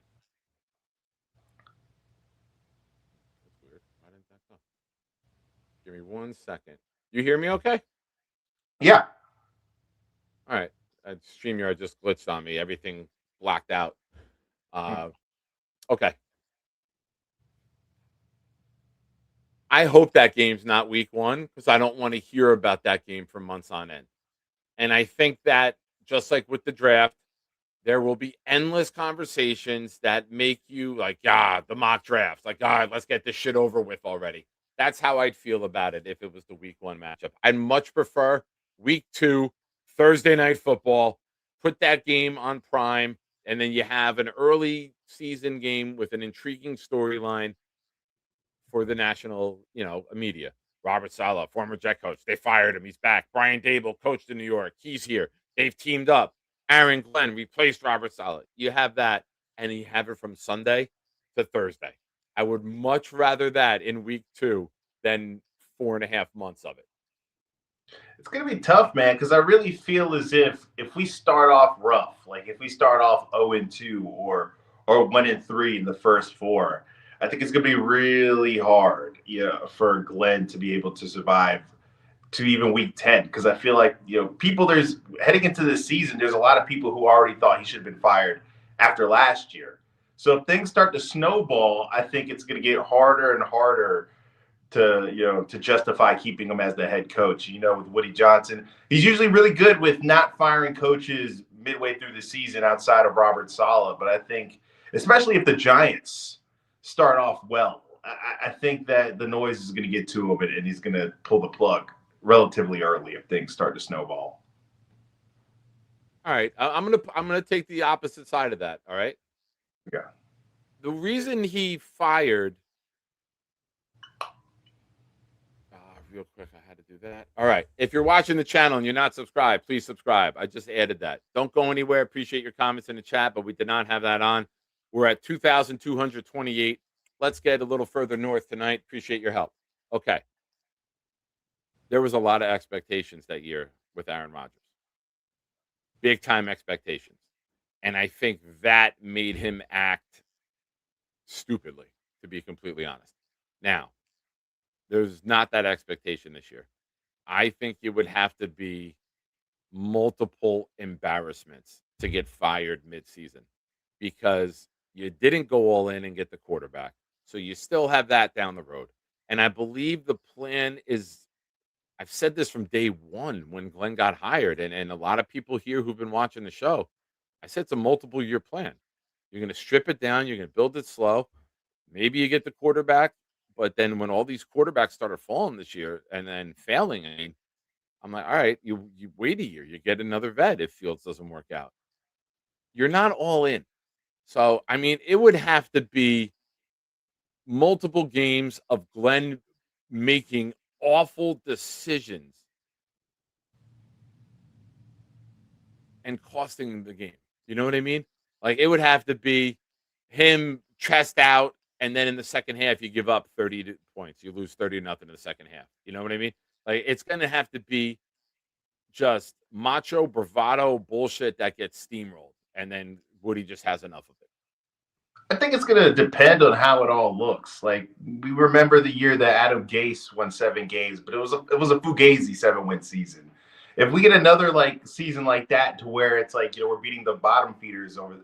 weird. Why didn't that go? Give me 1 second. You hear me okay? Yeah. All right. StreamYard just glitched on me. Everything blacked out. Okay. I hope that game's not week 1 because I don't want to hear about that game for months on end. And I think that just like with the draft, there will be endless conversations that make you like, the mock drafts. Like, God, let's get this shit over with already. That's how I'd feel about it if it was the week 1 matchup. I'd much prefer week 2, Thursday night football. Put that game on Prime, and then you have an early season game with an intriguing storyline for the national, media. Robert Saleh, former Jet coach, they fired him. He's back. Brian Dable coached in New York. He's here. They've teamed up. Aaron Glenn replaced Robert Saleh. You have that, and you have it from Sunday to Thursday. I would much rather that in week 2 than 4.5 months of it. It's gonna be tough, man, because I really feel as if we start off rough, like if we start off 0-2 or 1-3 in the first 4, I think it's gonna be really hard, for Glenn to be able to survive to even week 10. Because I feel like people there's heading into this season, there's a lot of people who already thought he should have been fired after last year. So if things start to snowball, I think it's gonna get harder and harder to justify keeping him as the head coach. With Woody Johnson, he's usually really good with not firing coaches midway through the season outside of Robert Saleh. But I think, especially if the Giants start off well, I think that the noise is going to get to him, and he's going to pull the plug relatively early if things start to snowball. All right, I'm gonna take the opposite side of that. All right. Yeah. The reason he fired. Real quick, I had to do that. All right. If you're watching the channel and you're not subscribed, please subscribe. I just added that. Don't go anywhere. Appreciate your comments in the chat, but we did not have that on. We're at 2,228. Let's get a little further north tonight. Appreciate your help. Okay. There was a lot of expectations that year with Aaron Rodgers. Big time expectations. And I think that made him act stupidly, to be completely honest. Now, there's not that expectation this year. I think it would have to be multiple embarrassments to get fired midseason because you didn't go all in and get the quarterback. So you still have that down the road. And I believe the plan is, I've said this from day 1 when Glenn got hired, and a lot of people here who've been watching the show, I said it's a multiple year plan. You're going to strip it down. You're going to build it slow. Maybe you get the quarterback. But then when all these quarterbacks started falling this year and then failing, I'm like, all right, you wait a year, you get another vet if Fields doesn't work out. You're not all in. So, it would have to be multiple games of Glenn making awful decisions and costing the game. You know what I mean? Like, it would have to be him chest out, and then in the second half, you give up 30 points. You lose 30-0 in the second half. You know what I mean? Like, it's going to have to be just macho bravado bullshit that gets steamrolled, and then Woody just has enough of it. I think it's going to depend on how it all looks. Like, we remember the year that Adam Gase won 7 games, but it was a fugazi 7-win season. If we get another season like that, to where it's like we're beating the bottom feeders over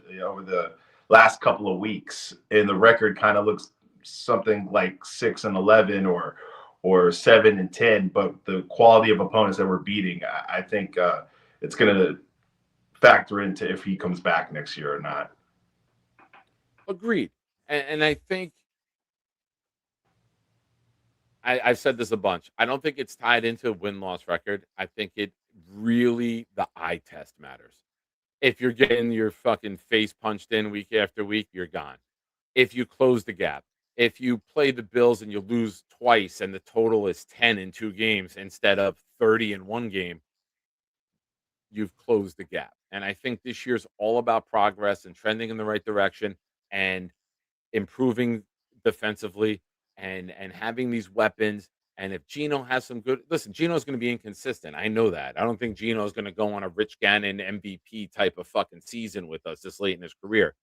the last couple of weeks, and the record kind of looks something like 6-11 or 7-10, but the quality of opponents that we're beating, I think it's going to factor into if he comes back next year or not. Agreed. And I think I've said this a bunch. I don't think it's tied into win-loss record. I think it really, the eye test matters. If you're getting your fucking face punched in week after week, you're gone. If you close the gap, if you play the Bills and you lose twice and the total is 10 in 2 games instead of 30 in 1 game, you've closed the gap. And I think this year's all about progress and trending in the right direction and improving defensively and having these weapons. And if Geno has some good, listen, Geno's going to be inconsistent. I know that. I don't think Geno's going to go on a Rich Gannon MVP type of fucking season with us this late in his career.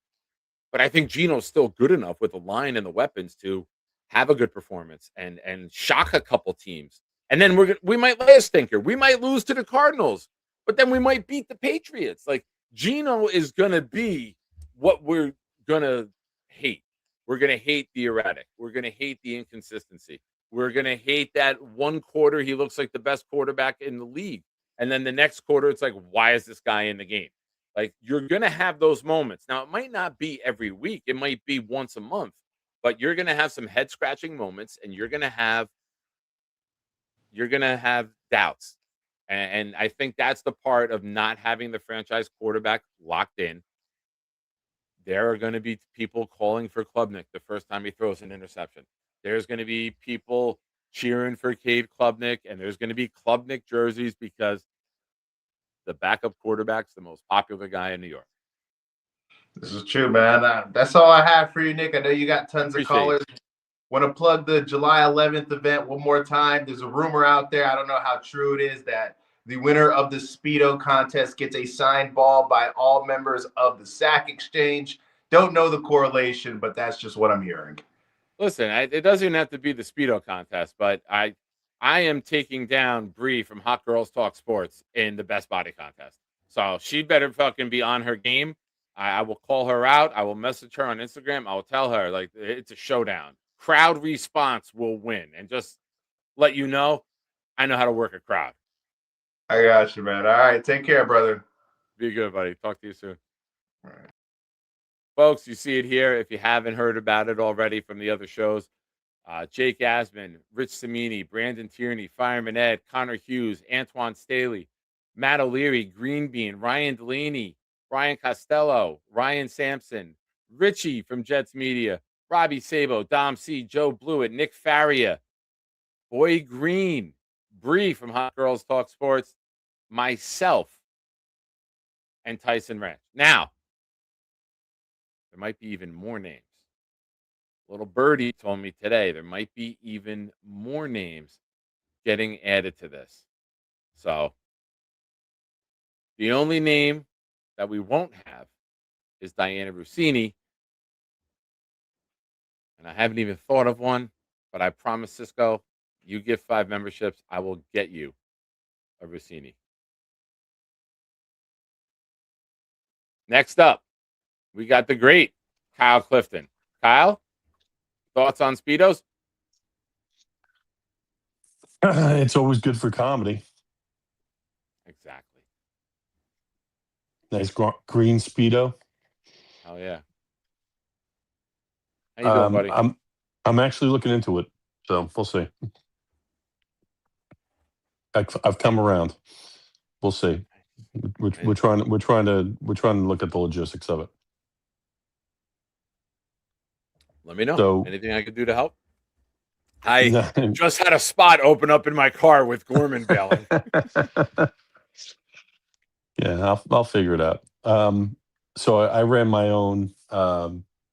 But I think Geno's still good enough with the line and the weapons to have a good performance and shock a couple teams And then we might lay a stinker. We might lose to the Cardinals, but then we might beat the Patriots. Like Geno is gonna be what we're gonna hate. We're gonna hate the erratic. We're gonna hate the inconsistency. We're gonna hate that one quarter he looks like the best quarterback in the league, and then the next quarter it's like, why is this guy in the game? Like you're gonna have those moments. Now it might not be every week. It might be once a month, but you're gonna have some head scratching moments, and you're gonna have doubts. And I think that's the part of not having the franchise quarterback locked in. There are going to be people calling for Klubnik the first time he throws an interception. There's going to be people cheering for Cade Klubnik, and there's going to be Klubnik jerseys because the backup quarterback's the most popular guy in New York. This is true, man. That's all I have for you, Nick. I know you got tons of callers. Want to plug the July 11th event one more time. There's a rumor out there, I don't know how true it is, that the winner of the Speedo contest gets a signed ball by all members of the Sack Exchange. Don't know the correlation, but that's just what I'm hearing. Listen, it doesn't even have to be the Speedo contest, but I am taking down Bree from Hot Girls Talk Sports in the Best Body contest. So she better fucking be on her game. I will call her out. I will message her on Instagram. I will tell her, like, it's a showdown. Crowd response will win. And just let you know, I know how to work a crowd. I got you, man. All right. Take care, brother. Be good, buddy. Talk to you soon. All right. Folks, you see it here. If you haven't heard about it already from the other shows, Jake Asman, Rich Samini, Brandon Tierney, Fireman Ed, Connor Hughes, Antoine Staley, Matt O'Leary, Green Bean, Ryan Delaney, Brian Costello, Ryan Sampson, Richie from Jets Media, Robbie Sabo, Dom C, Joe Blewett, Nick Faria, Boy Green, Bree from Hot Girls Talk Sports, myself, and Tyson Ranch. Now, there might be even more names. Little Birdie told me today there might be even more names getting added to this. So, the only name that we won't have is Diana Rossini. And I haven't even thought of one, but I promise, Cisco, you give 5 memberships, I will get you a Rossini. Next up, we got the great Kyle Clifton. Kyle, thoughts on Speedos? It's always good for comedy. Exactly. Nice green Speedo. Oh, yeah. How you doing, buddy? I'm actually looking into it, so we'll see. I've come around. We'll see. We're trying to look at the logistics of it. Let me know. So, anything I could do to help? I just had a spot open up in my car with Gorman bailing. Yeah, I'll figure it out. So I ran my own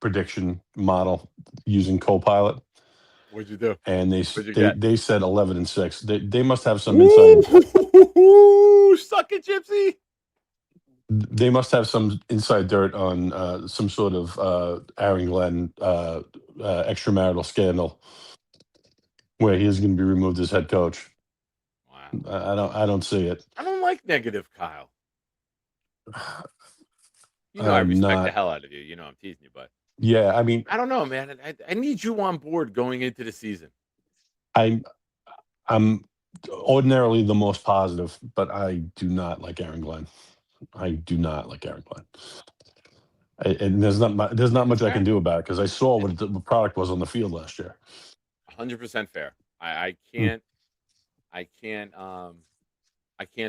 prediction model using Copilot. What'd you do? And they said 11-6. They must have some inside. Suck it, Gypsy. They must have some inside dirt on some sort of Aaron Glenn extramarital scandal where he is going to be removed as head coach. Wow. I don't see it. I don't like negative Kyle. You know I respect the hell out of you. You know I'm teasing you, but yeah, I mean, I don't know, man. I need you on board going into the season. I'm ordinarily the most positive, but I do not like Aaron Glenn. I do not like Aaron Glenn. And there's not much I can do about it because I saw what the product was on the field last year. 100% fair. I can't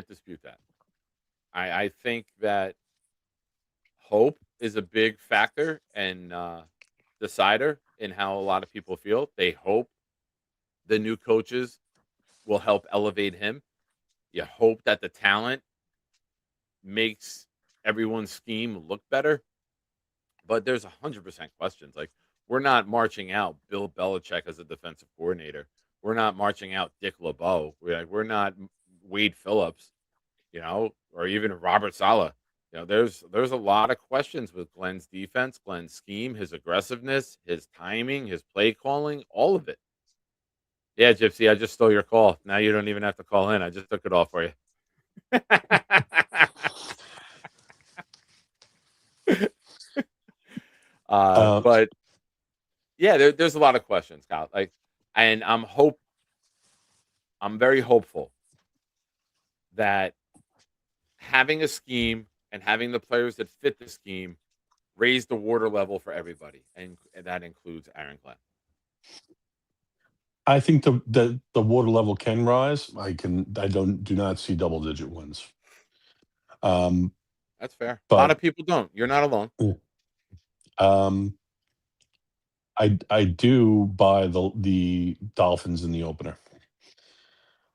dispute that. I think that hope is a big factor and decider in how a lot of people feel. They hope the new coaches will help elevate him. You hope that the talent makes everyone's scheme look better. But there's 100% questions. Like, we're not marching out Bill Belichick as a defensive coordinator. We're not marching out Dick LeBeau. We're not Wade Phillips, or even Robert Saleh. There's a lot of questions with Glenn's defense, Glenn's scheme, his aggressiveness, his timing, his play calling, all of it. Yeah, Gypsy, I just stole your call. Now you don't even have to call in. I just took it all for you. But yeah, there's a lot of questions, Kyle. Like, and I'm very hopeful that having a scheme and having the players that fit the scheme raise the water level for everybody, and that includes Aaron Glenn. I think the water level can rise. I do not see double digit wins. That's fair. A lot But of people don't. You're not alone. um, I do buy the Dolphins in the opener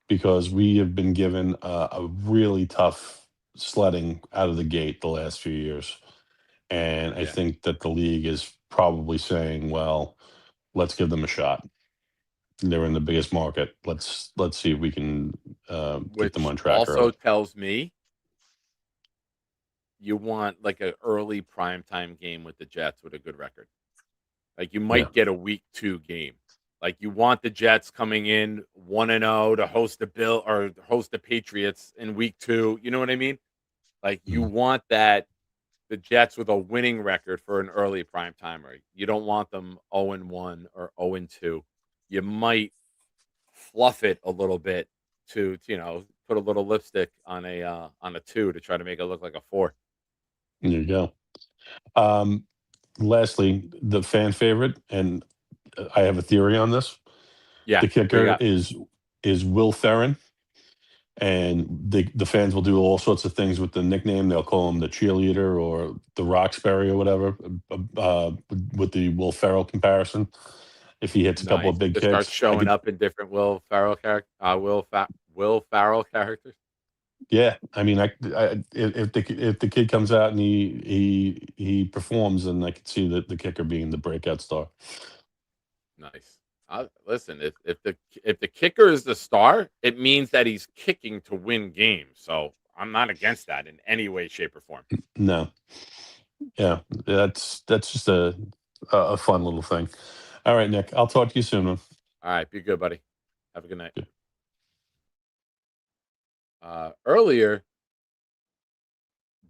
because we have been given a really tough sledding out of the gate the last few years, and I Yeah. think that the league is probably saying, well, let's give them a shot. They're in the biggest market. Let's see if we can get them Which on track also early. tells me you want like an early primetime game with the Jets with a good record. Like you Yeah. might get a week 2 game. Like you want the Jets coming in 1-0 to host the Bill or host the Patriots in week 2. You know what I mean? Like you want that the Jets with a winning record for an early prime timer. You don't want them 0-1 or 0-2. You might fluff it a little bit to put a little lipstick on a 2 to try to make it look like a 4. There you go. Lastly, the fan favorite, and I have a theory on this. Yeah, The what do you kicker got? is Will Ferrin, and the fans will do all sorts of things with the nickname. They'll call him the cheerleader or the Roxbury or whatever, with the Will Ferrell comparison. If he hits a couple Nice. of big To start kicks, I showing could, up in different Will Farrell characters. yeah. I mean, if the kid comes out and he performs, then I could see the kicker being the breakout star. Nice. Listen, if the kicker is the star, it means that he's kicking to win games. So I'm not against that in any way, shape, or form. No, yeah, that's just a fun little thing. All right, Nick, I'll talk to you soon, man. All right, be good, buddy. Have a good night. Earlier,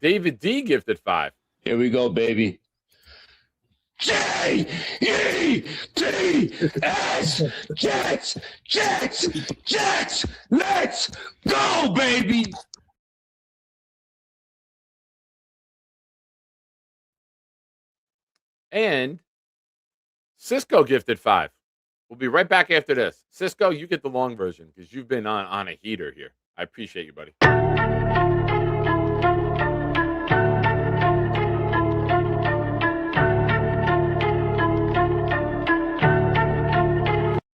David D gifted 5. Here we go, baby. J-E-T-S. Jets, Jets, Jets. Let's go, baby. And Cisco gifted 5. We'll be right back after this. Cisco, you get the long version because you've been on a heater here. I appreciate you, buddy.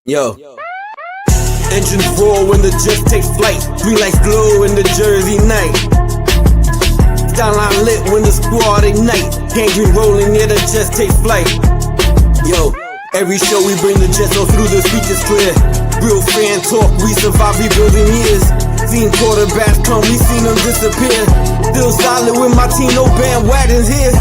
Yo. Engines roar when the Jets take flight. Green lights glow in the Jersey night. Skyline lit when the squad ignite. Gangrene rolling, yeah, the Jets take flight. Yo, every show we bring the Jets all through the speakers clear. Real fan talk, we survive rebuilding years. Seen quarterbacks come, we seen them disappear. Still solid with my team, no bandwagons here.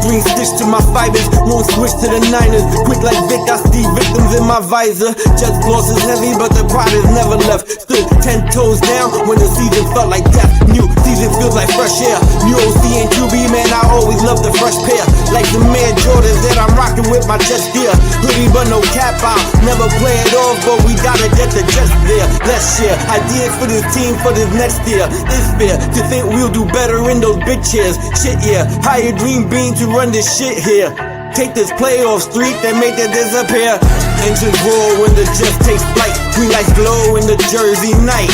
Green stitch to my fibers, won't switch to the Niners. Quick like Vic, I see victims in my visor. Jets loss is heavy, but the pride is never left. Stood 10 toes down when the season felt like death. New season feels like fresh air. New OC and QB, man, I always love the fresh pair. Like the man Jordan that I'm rocking with my Jets gear. Hoodie but no cap out, never play it off, but we gotta get the Jets there. Let's share ideas for this team for this next year. It's fair to think we'll do better in those big chairs. Shit, yeah, hire Dream Bean to run this shit here. Take this playoff streak and make it disappear. Engines roar when the Jets take flight. Green lights glow in the Jersey night.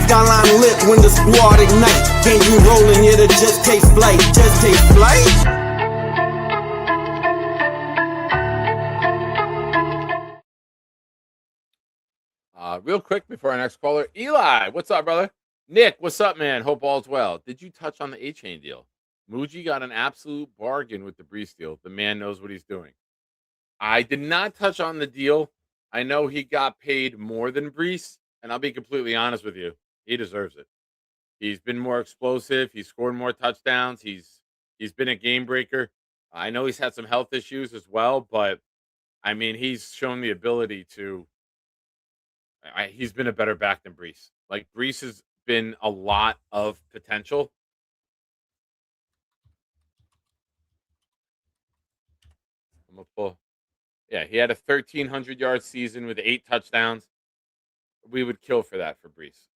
Skyline lit when the squad ignite. Gangrene rolling, yeah, the Jets take flight. Jets take flight. Real quick before our next caller, Eli, what's up, brother? Nick, what's up, man? Hope all's well. Did you touch on the A-Chain deal? Muji got an absolute bargain with the Brees deal. The man knows what he's doing. I did not touch on the deal. I know he got paid more than Brees, and I'll be completely honest with you. He deserves it. He's been more explosive. He's scored more touchdowns. He's been a game breaker. I know he's had some health issues as well, but I mean, he's shown the ability to He's been a better back than Brees. Like Brees has been a lot of potential. I'm gonna pull. Yeah, he had a 1,300-yard season with 8 touchdowns. We would kill for that for Brees.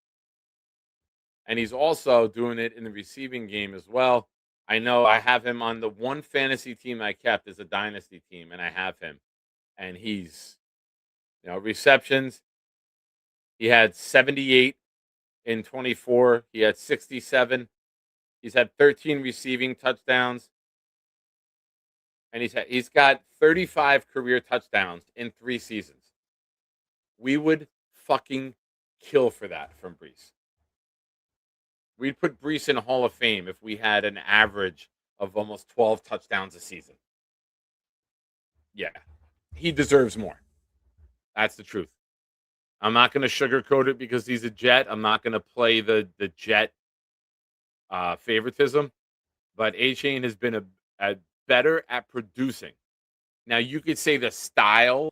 And he's also doing it in the receiving game as well. I know I have him on the one fantasy team I kept as a dynasty team, and I have him. And he's, receptions. He had 78 in 24. He had 67. He's had 13 receiving touchdowns. And he's got 35 career touchdowns in 3 seasons. We would fucking kill for that from Brees. We'd put Brees in a Hall of Fame if we had an average of almost 12 touchdowns a season. Yeah. He deserves more. That's the truth. I'm not going to sugarcoat it because he's a Jet. I'm not going to play the Jet favoritism. But A-Chain has been a better at producing. Now, you could say the style,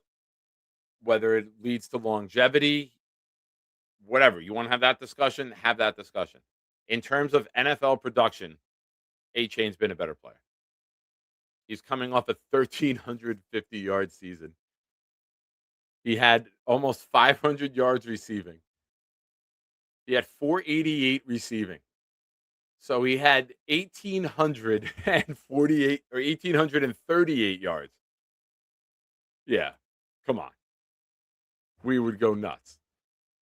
whether it leads to longevity, whatever. You want to have that discussion? Have that discussion. In terms of NFL production, A-Chain's been a better player. He's coming off a 1,350-yard season. He had almost 500 yards receiving. He had 488 receiving. So he had 1,848 or 1,838 yards. Yeah, come on. We would go nuts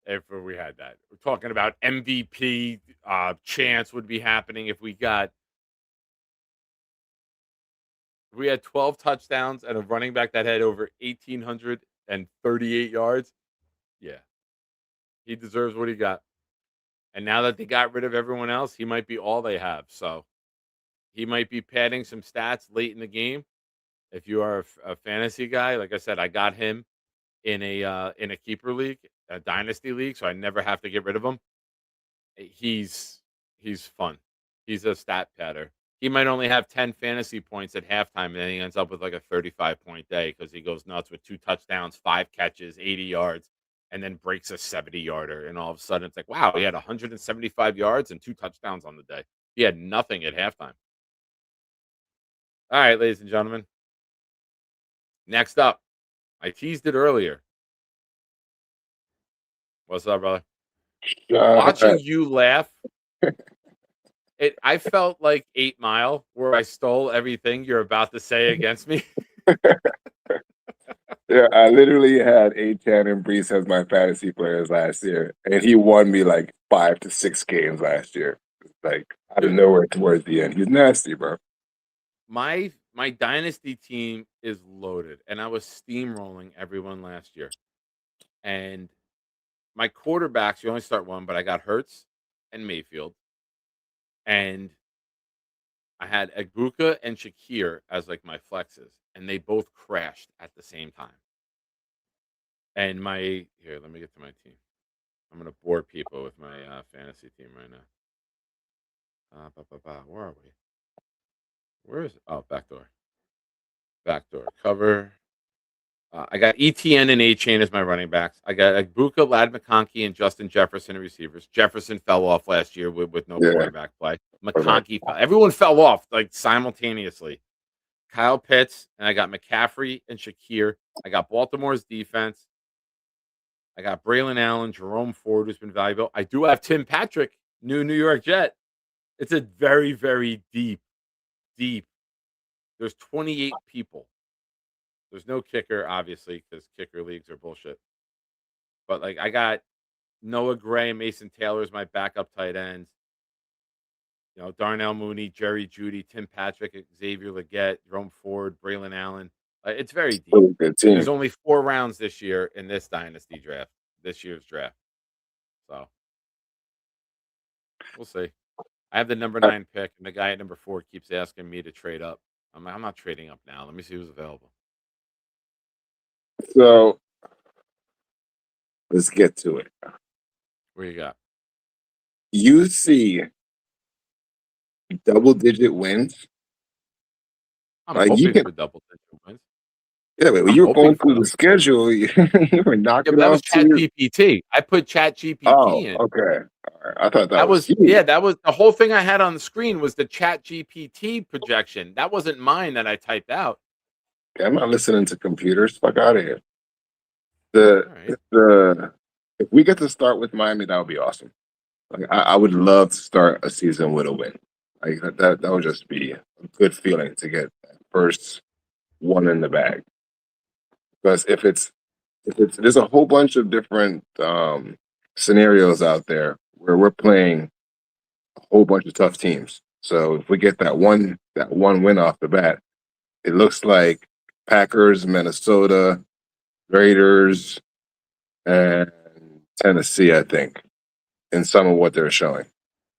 if we had that. We're talking about MVP chance would be happening if we had 12 touchdowns and a running back that had over 1,838 yards. Yeah. He deserves what he got. And now that they got rid of everyone else, he might be all they have. So he might be padding some stats late in the game. If you are a fantasy guy, like I said, I got him in a keeper league, a dynasty league, so I never have to get rid of him. He's fun. He's a stat padder. He might only have 10 fantasy points at halftime, and then he ends up with like a 35-point day because he goes nuts with 2 touchdowns, 5 catches, 80 yards, and then breaks a 70-yarder. And all of a sudden, it's like, wow, he had 175 yards and 2 touchdowns on the day. He had nothing at halftime. All right, ladies and gentlemen. Next up, I teased it earlier. What's up, brother? Watching you laugh, I felt like 8 Mile, where I stole everything you're about to say against me. Yeah, I literally had A-Chan and Brees as my fantasy players last year, and he won me like 5 to 6 games last year. Like out of nowhere towards the end. He's nasty, bro. My dynasty team is loaded, and I was steamrolling everyone last year. And my quarterbacks, you only start one, but I got Hurts and Mayfield. And I had Agbuka and Shakir as like my flexes, and they both crashed at the same time. And here, let me get to my team. I'm gonna bore people with my fantasy team right now. Where are we? Where is it? Oh, backdoor cover. I got ETN and A-Chain as my running backs. I got Agbuka, Lad McConkey, and Justin Jefferson receivers. Jefferson fell off last year with no quarterback play. McConkey fell. Everyone fell off like simultaneously. Kyle Pitts, and I got McCaffrey and Shakir. I got Baltimore's defense. I got Braylon Allen, Jerome Ford, who's been valuable. I do have Tim Patrick, New York Jet. It's a very, very deep. There's 28 people. There's no kicker, obviously, because kicker leagues are bullshit. But like, I got Noah Gray, Mason Taylor as my backup tight ends. Darnell Mooney, Jerry Jeudy, Tim Patrick, Xavier Legette, Jerome Ford, Braylon Allen. It's very deep. Good team. There's only 4 rounds this year in this dynasty draft, this year's draft. So we'll see. I have the number 9 pick, and the guy at number 4 keeps asking me to trade up. I'm not trading up now. Let me see who's available. So let's get to it. What you got? You see double-digit wins. I'm hoping for double-digit wins. Yeah, but when I'm you were hoping going for through them. the schedule, you were Yeah, but knocking that was off Chat two. GPT. I put Chat GPT Oh, in. okay. All right. I thought that That was was you. that was the whole thing I had on the screen was the Chat GPT projection. That wasn't mine that I typed out. Yeah, I'm not listening to computers. Fuck out of here. The All right. the if we get to start with Miami, that would be awesome. Like I would love to start a season with a win. Like that would just be a good feeling to get that first one in the bag. Because if it's there's a whole bunch of different scenarios out there where we're playing a whole bunch of tough teams. So if we get that one win off the bat, it looks like Packers, Minnesota, Raiders, and Tennessee, I think, in some of what they're showing.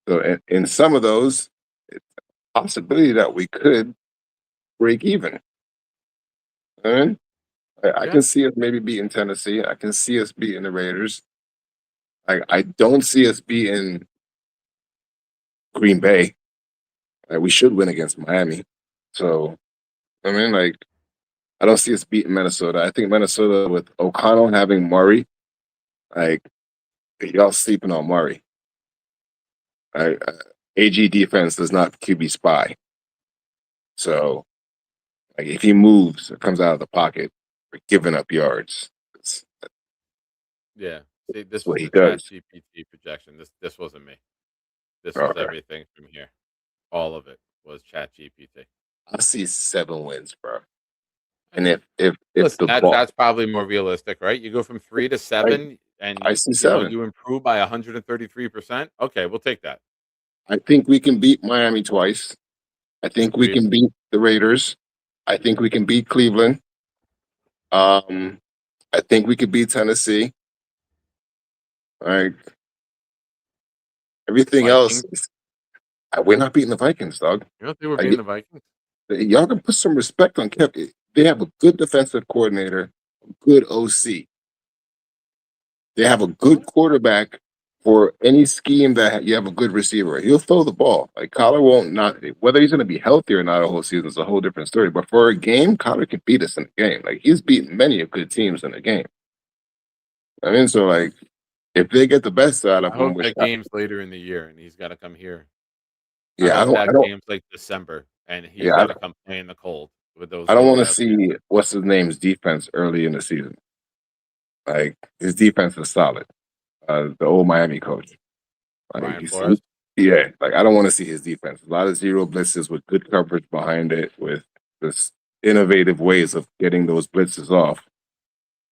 So in some of those, it's a possibility that we could break even. And I Yeah. can see us maybe beating Tennessee. I can see us beating the Raiders. I don't see us beating Green Bay. We should win against Miami. So like I don't see us beating Minnesota. I think Minnesota with O'Connell having Murray, like y'all sleeping on Murray. Right? AG defense does not QB spy. So like if he moves or comes out of the pocket, we're giving up yards. That's Yeah. See, this what was he the Chat does. GPT projection. This wasn't me. This was Okay. everything from here. All of it was Chat GPT. I see 7 wins, bro. I And see. if Listen, the that's ball that's probably more realistic, right? You go from 3 to I 7 and I see 7. you improve by 133%. Okay, we'll take that. I think we can beat Miami twice. I think we Agreed. can beat the Raiders. I think we can beat Cleveland. Um, I think we could beat Tennessee. Like everything else, Vikings. we're not beating the Vikings, dog. You don't think we're beating Like, the Vikings? y'all can put some respect on Kevin. They have a good defensive coordinator, a good OC. They have a good quarterback for any scheme that you have a good receiver. He'll throw the ball. Like Kyler won't not whether he's going to be healthy or not a whole season is a whole different story. But for a game, Kyler can beat us in a game. Like he's beaten many of good teams in a game. I mean, so like if they get the best out of I him, hope which that game's later in the year and he's got to come here. I yeah, hope I that don't, game's like December and he's yeah, got to come play in the cold with those I don't cold want to ass games. see what's his name's defense early in the season. Like his defense is solid. The old Miami coach. Like Brian Flores. yeah, like I don't want to see his defense. A lot of zero blitzes with good coverage behind it, with this innovative ways of getting those blitzes off.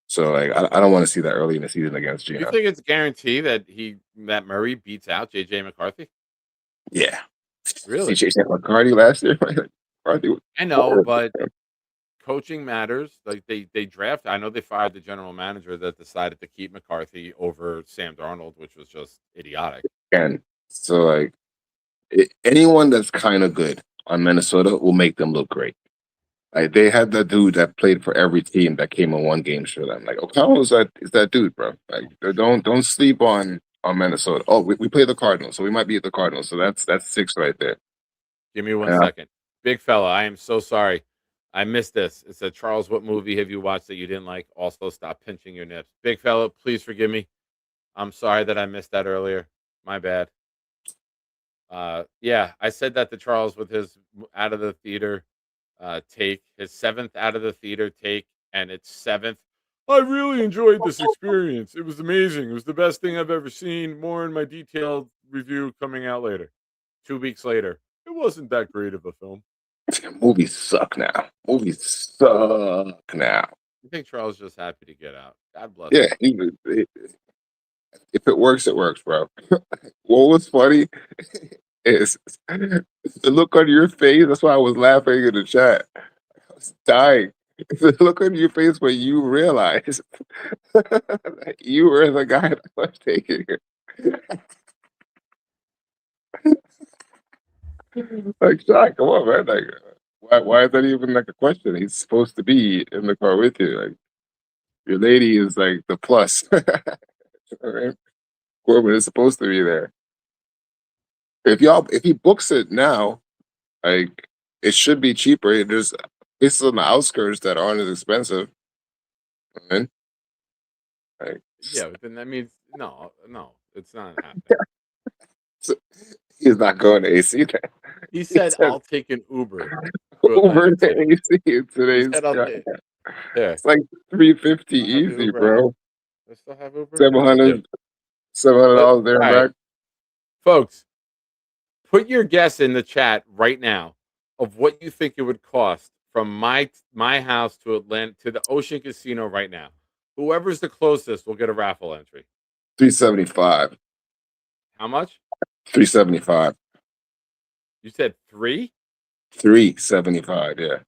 So like I don't want to see that early in the season against You Gino. think it's guaranteed that Murray beats out JJ McCarthy? Yeah. Really? CJ McCarthy last year. McCarthy I know, but coaching matters. Like they draft. I know they fired the general manager that decided to keep McCarthy over Sam Darnold, which was just idiotic. and so like anyone that's kind of good on Minnesota will make them look great. Like they had that dude that played for every team that came in one game for them. Like O'Connell is that dude, bro. Like don't sleep on Minnesota. Oh, we play the Cardinals, so we might beat the Cardinals. So that's 6 right there. Give me one Yeah. second. Big fella, I am so sorry. I missed this. It said, Charles, what movie have you watched that you didn't like? Also, stop pinching your nips. Big fella, please forgive me. I'm sorry that I missed that earlier. My bad. Yeah, I said that to Charles with his out of the theater take, his 7th out of the theater take, and it's 7th. I really enjoyed this experience. It was amazing. It was the best thing I've ever seen. More in my detailed review coming out later. 2 weeks later. It wasn't that great of a film. Movies suck now. Movies suck now. I think Charles is just happy to get out. God bless Yeah, him. if it works, it works, bro. What was funny is the look on your face. That's why I was laughing in the chat. I was dying. The look on your face when you realize that you were the guy that was taking it. Like, Shaq, come on, man. Like, why is that even like a question? He's supposed to be in the car with you. Like, your lady is like the plus. Right? Corbin is supposed to be there. If he books it now, like it should be cheaper. There's places on the outskirts that aren't as expensive. And like, Yeah, but then that means no, it's not happening. so he's not going to AC then. He He said, said "I'll take an Uber to Uber Atlantic to City." AC in He today's said, "I'll take." There. it's like 350 I have the easy, Uber app. bro. I still have Uber. I do. 700 $700 there All and right, back. folks, put your guess in the chat right now of what you think it would cost from my house to Atlanta to the Ocean Casino right now. Whoever's the closest will get a raffle entry. 375. How much? 375. You said 3? 375, yeah.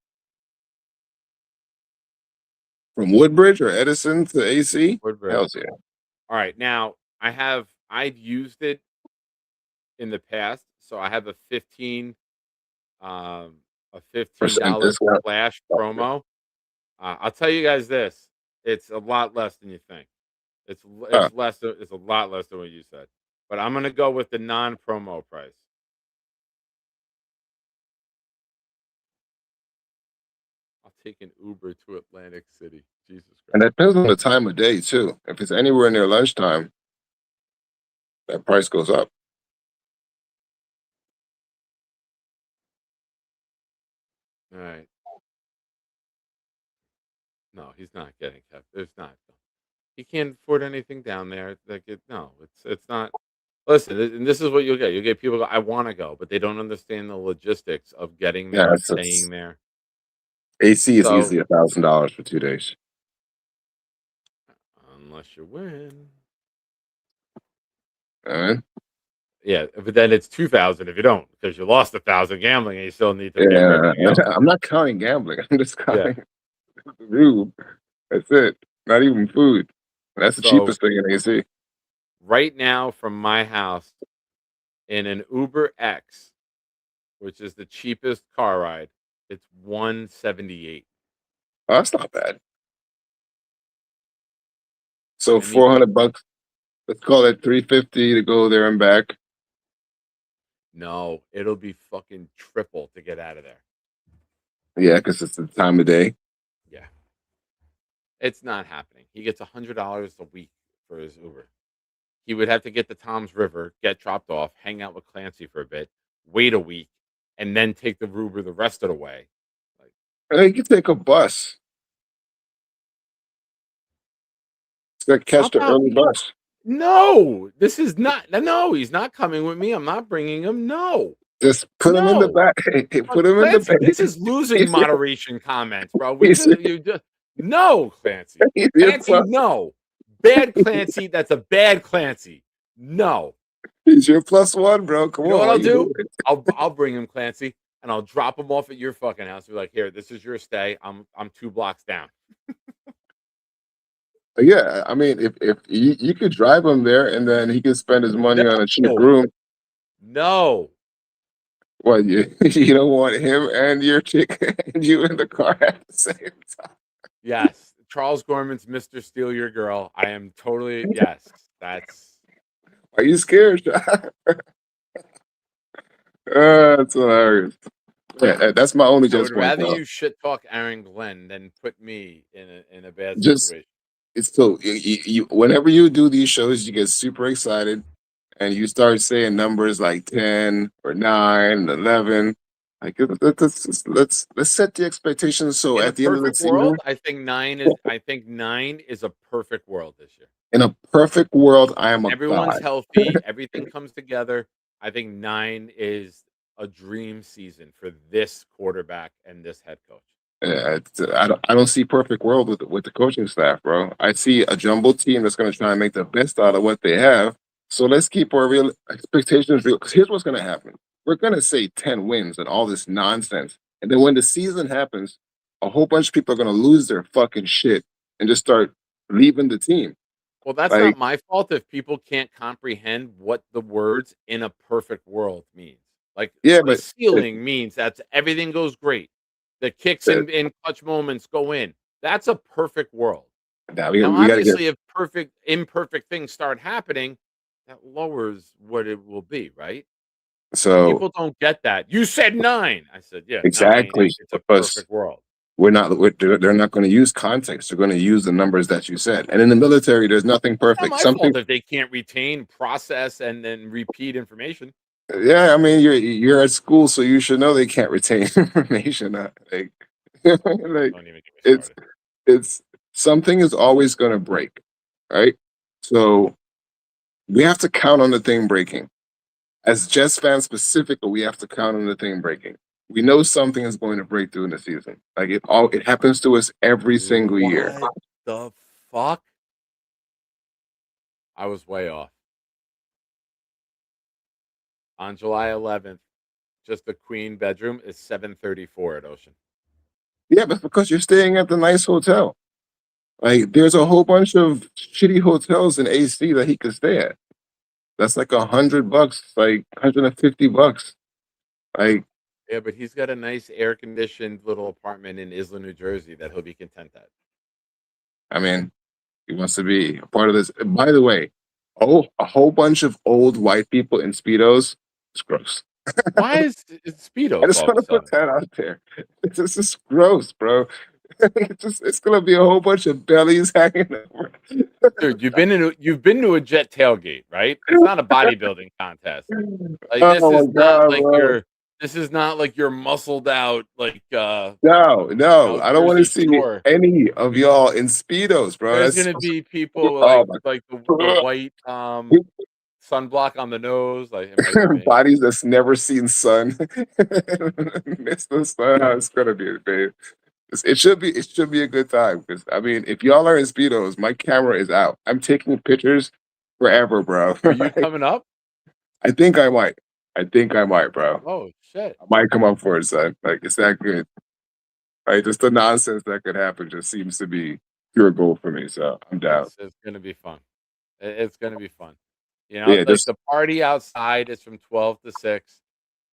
From Woodbridge or Edison to AC? Woodbridge. Hells yeah. All right. Now I've used it in the past, so I have a Percent $15 discount. flash promo. I'll tell you guys this: it's a lot less than you think. It's less. It's a lot less than what you said. But I'm gonna go with the non-promo price. I'll take an Uber to Atlantic City. Jesus Christ. And that depends on the time of day too. If it's anywhere near lunchtime, that price goes up. All right. No, he's not getting kept. It's not. He can't afford anything down there. It's not. Listen, and this is what you'll get. You'll get people go, I want to go, but they don't understand the logistics of getting Yeah, there, it's staying there. AC is So, easily $1,000 for 2 days. unless you win. All right. Yeah, but then it's 2,000 if you don't, because you lost 1,000 gambling and you still need to pay for Yeah, everything else. I'm not counting gambling. I'm just Yeah. counting the room. That's it. Not even food. That's the So, cheapest thing in AC. right now from my house in an Uber X, which is the cheapest car ride, it's $178. Oh, that's not bad. So I mean, $400. Let's call it 350 to go there and back. no, it'll be fucking triple to get out of there. Yeah, because it's the time of day. Yeah. It's not happening. He gets $100 a week for his Uber. He would have to get to Tom's River, get dropped off, hang out with Clancy for a bit, wait a week, and then take the Uber the rest of the way. Hey, you can take a bus. It's got to catch the early bus. No, this is not. No, he's not coming with me. I'm not bringing him. No. Just put him in the back. Put him in the back. This is losing moderation comments, bro. No, Clancy. He's Clancy, your no. Bad Clancy. That's a bad Clancy. No. He's your +1, bro. Come You know on. what I'll do? I'll bring him, Clancy, and I'll drop him off at your fucking house. Be like, here, this is your stay. I'm 2 blocks down. Yeah, I mean, if you could drive him there and then he could spend his money on a cheap room. No. What, you don't want him and your chick and you in the car at the same time? Yes. Charles Gorman's Mr. Steal Your Girl. I am totally, yes. That's. Are you scared? That's hilarious. Yeah, that's my only I would just point. rather you shit talk Aaron Glenn than put me in a bad Just situation. it's so you whenever you do these shows, you get super excited and you start saying numbers like 10 or 9, 11. Like let's set the expectations so In a at the end of the perfect season, world, I think 9 is a perfect world this year. in a perfect world, I am a Everyone's god. healthy, everything comes together. I think 9 is a dream season for this quarterback and this head coach. Yeah, I don't see perfect world with the coaching staff, bro. I see a jumbo team that's going to try and make the best out of what they have. So let's keep our real expectations real. Because here's what's going to happen: we're going to say 10 wins and all this nonsense, and then when the season happens, a whole bunch of people are going to lose their fucking shit and just start leaving the team. Well, that's not my fault if people can't comprehend what the words "in a perfect world" means. Like, yeah, the but ceiling means that everything goes great. The kicks in clutch moments go in. That's a perfect world. Now Now, we got to get. obviously, if imperfect things start happening, that lowers what it will be, right? So People don't get that. You said 9. I said, yeah, 9. exactly, It's a because perfect world. They're not going to use context. They're going to use the numbers that you said. And in the military, there's nothing It's not perfect. my Something, fault if they can't retain, process, and then repeat information. yeah. I mean, you're at school, so you should know they can't retain information. Like, like Don't even get me it's started. it's something is always going to break, right? So we have to count on the thing breaking. As Jets fans specifically, we have to count on the thing breaking. We know something is going to break through in the season. Like it happens to us every single year. What the fuck? I was way off. On July 11th, just the queen bedroom is $734 at Ocean. Yeah, but because you're staying at the nice hotel. Like there's a whole bunch of shitty hotels in AC that he could stay at. That's like $100, like $150. Like, Yeah, but he's got a nice air conditioned little apartment in Isla, New Jersey that he'll be content at. I mean, he wants to be a part of this. By the way, a whole bunch of old white people in Speedos. It's gross. Why is it I Speedos just all want of to a put sudden? that out there. It's just gross, bro. It's gonna be a whole bunch of bellies hanging over. Dude, you've been to a jet tailgate, right? It's not a bodybuilding contest. Like Oh my god, bro. this is not like you're muscled out like No, I don't want to Jersey see Shore. any of y'all in Speedos, bro. There's That's gonna be people oh like the my white sunblock on the nose, like it might be me. bodies that's never seen sun. Miss the sun. How it's gonna be, babe. It should be a good time because I mean, if y'all are in speedos, my camera is out. I'm taking pictures forever, bro. Are you coming up? I think I might. I think I might, bro. Oh shit! I might come up for it, son. Like it's that good. Like just the nonsense that could happen just seems to be pure gold for me. So I'm down. It's gonna be fun. It's gonna be fun. You know, Yeah, like just the party outside is from 12 to 6.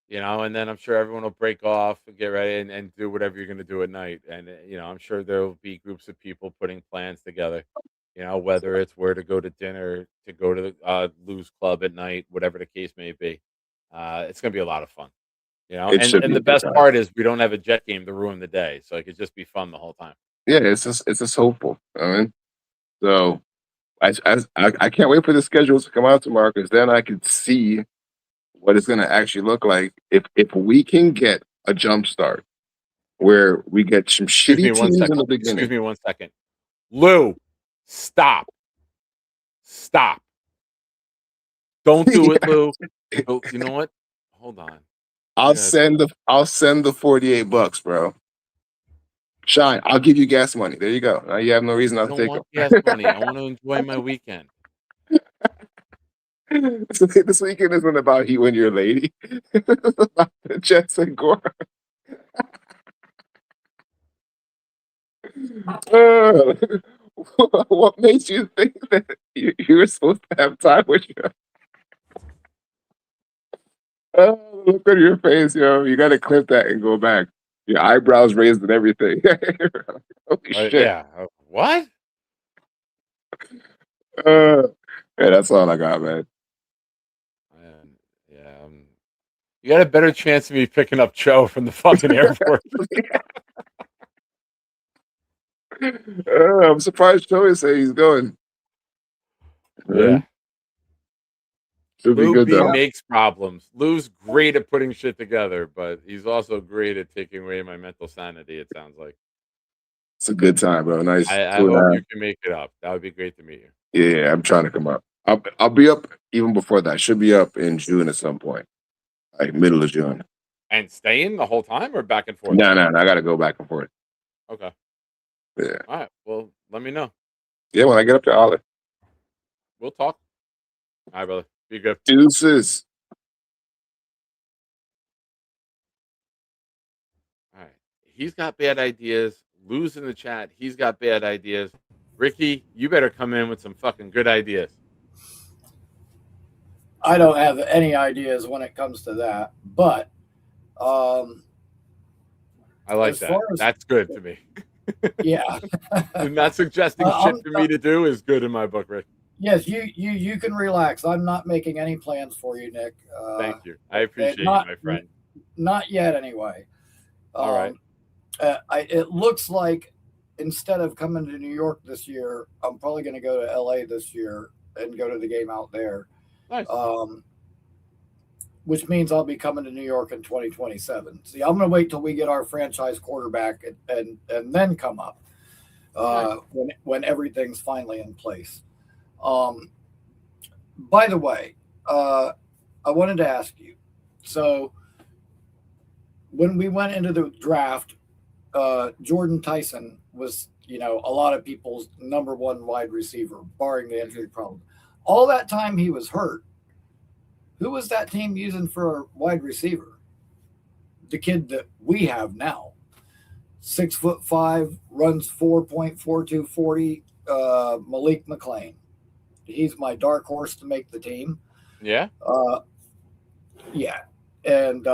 You know, and then I'm sure everyone will break off and get ready and do whatever you're gonna do at night. And you know, I'm sure there will be groups of people putting plans together. You know, whether it's where to go to dinner, to go to the Lou's Club at night, whatever the case may be. It's gonna be a lot of fun. You know, it should and be the a good best time. part is we don't have a jet game to ruin the day, so it could just be fun the whole time. Yeah, it's just hopeful. I mean, so I can't wait for the schedules to come out tomorrow because then I can see what it's going to actually look like if we can get a jump start where we get some Excuse me shitty one teams in second. the Excuse beginning. me one second. Lou, stop. Stop. Don't do it, Lou. Oh, you know what? Hold on. I'll Yeah. send the $48, bro. Shine, I'll give you gas money. There you go. Now you have no reason I not to don't take want them. gas money. I want to enjoy my weekend. This weekend isn't about you and your lady. It's about the Jets and Gore. Uh, what made you think that you were supposed to have time with your look at your face, yo. You gotta clip that and go back. Your eyebrows raised and everything. Holy shit. Yeah. What? Yeah, that's all I got, man. Yeah. You got a better chance of me picking up Joe from the fucking airport. I'm surprised Joey say he's going. Yeah. Should be Lou good B though. makes problems. Lou's great at putting shit together, but he's also great at taking away my mental sanity, it sounds like. It's a good time, bro. Nice. I hope you can make it up. That would be great to meet you. Yeah, I'm trying to come up. I'll be up even before that. Should be up in June at some point, like middle of June. And staying the whole time or back and forth? No, I got to go back and forth. Okay. Yeah. All right. Well, let me know. Yeah, when I get up to Olive. We'll talk. All right, brother. Be good. Deuces. All right. He's got bad ideas. Lou's in the chat. He's got bad ideas. Ricky, you better come in with some fucking good ideas. I don't have any ideas when it comes to that, but I like as that. far as- That's good to me. yeah. And not suggesting shit for me to do is good in my book, Rick. Yes, you can relax. I'm not making any plans for you, Nick. Thank you. I appreciate you, not- my friend. Not yet, anyway. All right. It looks like instead of coming to New York this year, I'm probably going to go to LA this year and go to the game out there. Nice. Which means I'll be coming to New York in 2027. See, I'm going to wait till we get our franchise quarterback and then come up when everything's finally in place. By the way, I wanted to ask you. So when we went into the draft, Jordan Tyson was, a lot of people's number one wide receiver, barring the injury problem. All that time he was hurt. Who was that team using for a wide receiver? The kid that we have now, 6'5", runs 4.4240. Malik McLean. He's my dark horse to make the team. Yeah. Yeah, and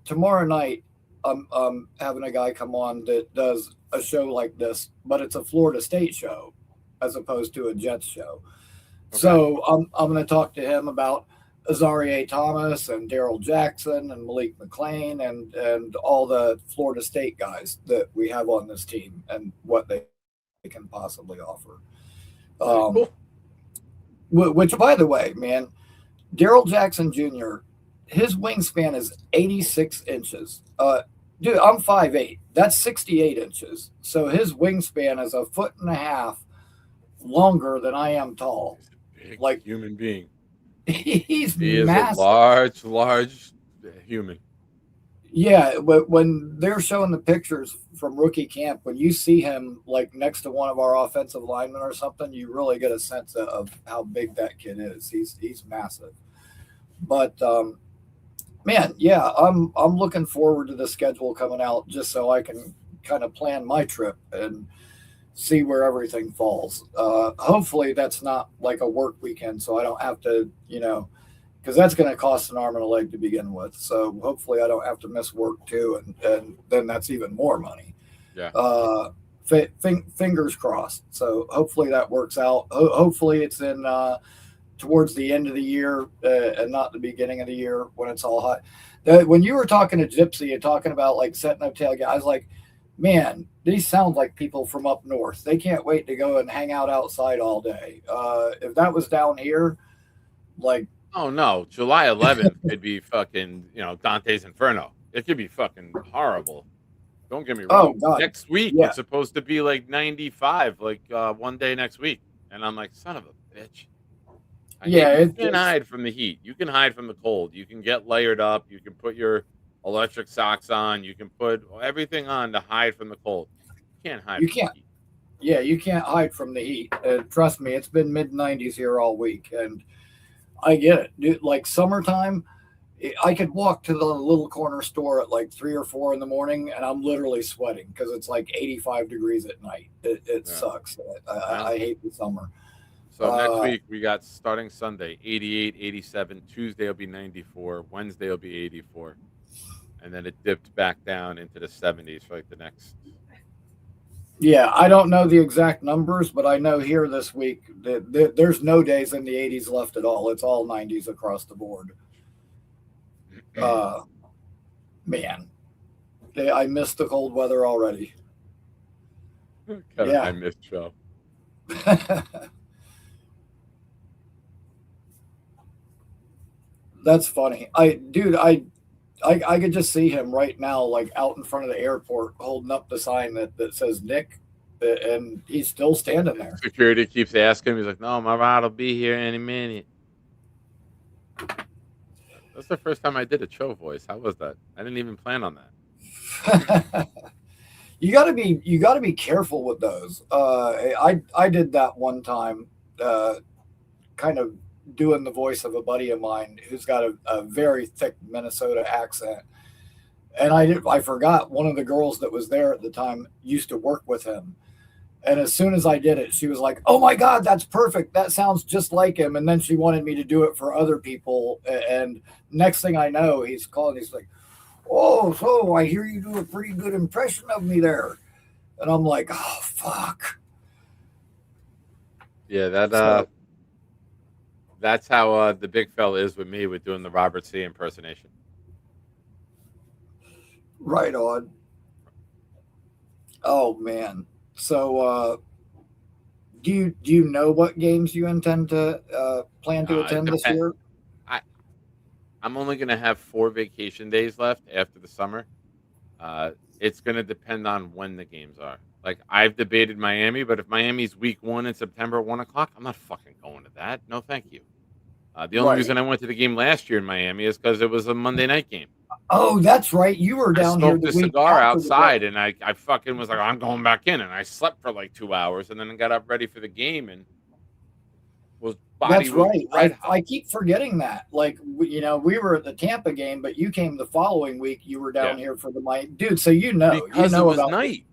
tomorrow night I'm having a guy come on that does a show like this, but it's a Florida State show as opposed to a Jets show. Okay. So I'm going to talk to him about Azarie Thomas and Daryl Jackson and Malik McLean and all the Florida State guys that we have on this team and what they can possibly offer. Cool. Which, by the way, man, Daryl Jackson Jr., his wingspan is 86 inches. Dude, I'm 5'8". That's 68 inches. So his wingspan is a foot and a half longer than I am tall. Big like human being. He is massive. a large human. Yeah, but when they're showing the pictures from rookie camp, when you see him like next to one of our offensive linemen or something, you really get a sense of how big that kid is. He's massive. But man, yeah, I'm looking forward to the schedule coming out just so I can kind of plan my trip and see where everything falls. Hopefully that's not like a work weekend, so I don't have to, because that's going to cost an arm and a leg to begin with. So hopefully I don't have to miss work too, and then that's even more money. Yeah. Fingers crossed. So hopefully that works out. Hopefully it's in towards the end of the year and not the beginning of the year when it's all hot. When you were talking to Gypsy and talking about like setting up tailgate, I was like, man, these sound like people from up north. They can't wait to go and hang out outside all day. If that was down here, like, oh no, July 11th could be fucking, Dante's Inferno. It could be fucking horrible. Don't get me wrong. God. Next week it's supposed to be like 95, like one day next week, and I'm like, son of a bitch. You can hide from the heat. You can hide from the cold. You can get layered up. You can put your electric socks on. You can put everything on to hide from the cold. You can't hide. You can't. Yeah, you can't hide from the heat. Trust me, it's been mid-90s here all week, and I get it. Dude, like summertime, I could walk to the little corner store at like 3 or 4 in the morning, and I'm literally sweating because it's like 85 degrees at night. It sucks. I hate the summer. So next week we got starting Sunday 88, 87. Tuesday will be 94. Wednesday will be 84. And then it dipped back down into the 70s for like the next. Yeah, I don't know the exact numbers, but I know here this week that there's no days in the 80s left at all. It's all 90s across the board. Man, I missed the cold weather already. I missed Joe. That's funny. I could just see him right now, like out in front of the airport, holding up the sign that says Nick, and he's still standing there. Security keeps asking him. He's like, "No, my ride will be here any minute." That's the first time I did a Cho voice. How was that? I didn't even plan on that. You gotta be careful with those. I did that one time, kind of doing the voice of a buddy of mine who's got a very thick Minnesota accent. And I forgot one of the girls that was there at the time used to work with him. And as soon as I did it, she was like, "Oh my God, that's perfect. That sounds just like him." And then she wanted me to do it for other people. And next thing I know, he's calling. He's like, "Oh, so I hear you do a pretty good impression of me there." And I'm like, "Oh, fuck." Yeah, that's how the big fella is with me with doing the Robert C. impersonation. Right on. Oh man. So do you know what games you intend to plan to attend this year? I I'm only gonna have 4 vacation days left after the summer. It's gonna depend on when the games are. Like I've debated Miami, but if Miami's week 1 in September at 1 o'clock, I'm not fucking going to that. No, thank you. The only Right. reason I went to the game last year in Miami is because it was a Monday night game. Oh, that's right. You were I down here smoked the a week cigar after the game. outside, and I fucking was like, I'm going back in, and I slept for like 2 hours, and then I got up ready for the game, and That's was right. red hot. I keep forgetting that. Like, we were at the Tampa game, but you came the following week. You were down here for the night, dude. So Because it was about night.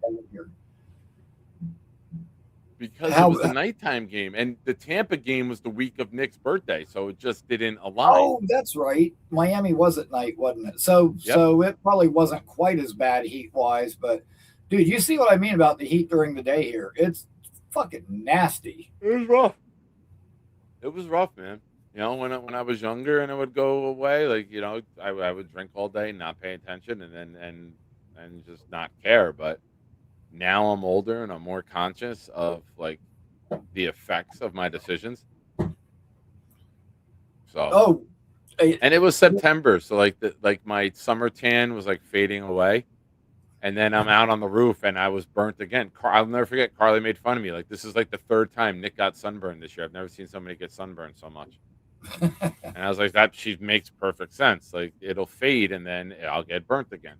Because How- it was a nighttime game, and the Tampa game was the week of Nick's birthday, so it just didn't align. Oh, that's right. Miami was at night, wasn't it? So Yep. so it probably wasn't quite as bad heat wise, but dude, you see what I mean about the heat during the day here? It's fucking nasty. It was rough. It was rough, man. You know, when I was younger and I would go away, like I would drink all day, not pay attention, and then and just not care. But now I'm older and I'm more conscious of like the effects of my decisions. So, and it was September, so like my summer tan was like fading away, and then I'm out on the roof and I was burnt again. I'll never forget. Carly made fun of me. Like this is like the 3rd time Nick got sunburned this year. I've never seen somebody get sunburned so much. And I was like, that she makes perfect sense. Like it'll fade and then I'll get burnt again.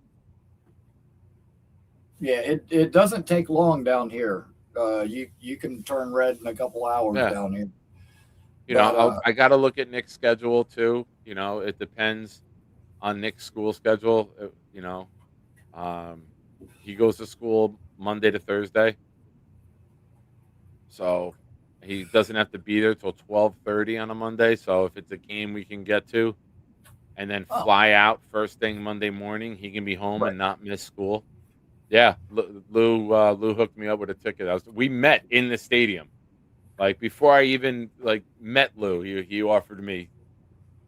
Yeah, it doesn't take long down here. You can turn red in a couple hours down here. I got to look at Nick's schedule too. It depends on Nick's school schedule. He goes to school Monday to Thursday, so he doesn't have to be there till 12:30 on a Monday. So if it's a game we can get to, and then fly out first thing Monday morning, he can be home and not miss school. Yeah, Lou hooked me up with a ticket. We met in the stadium. Like before I even met Lou, he offered me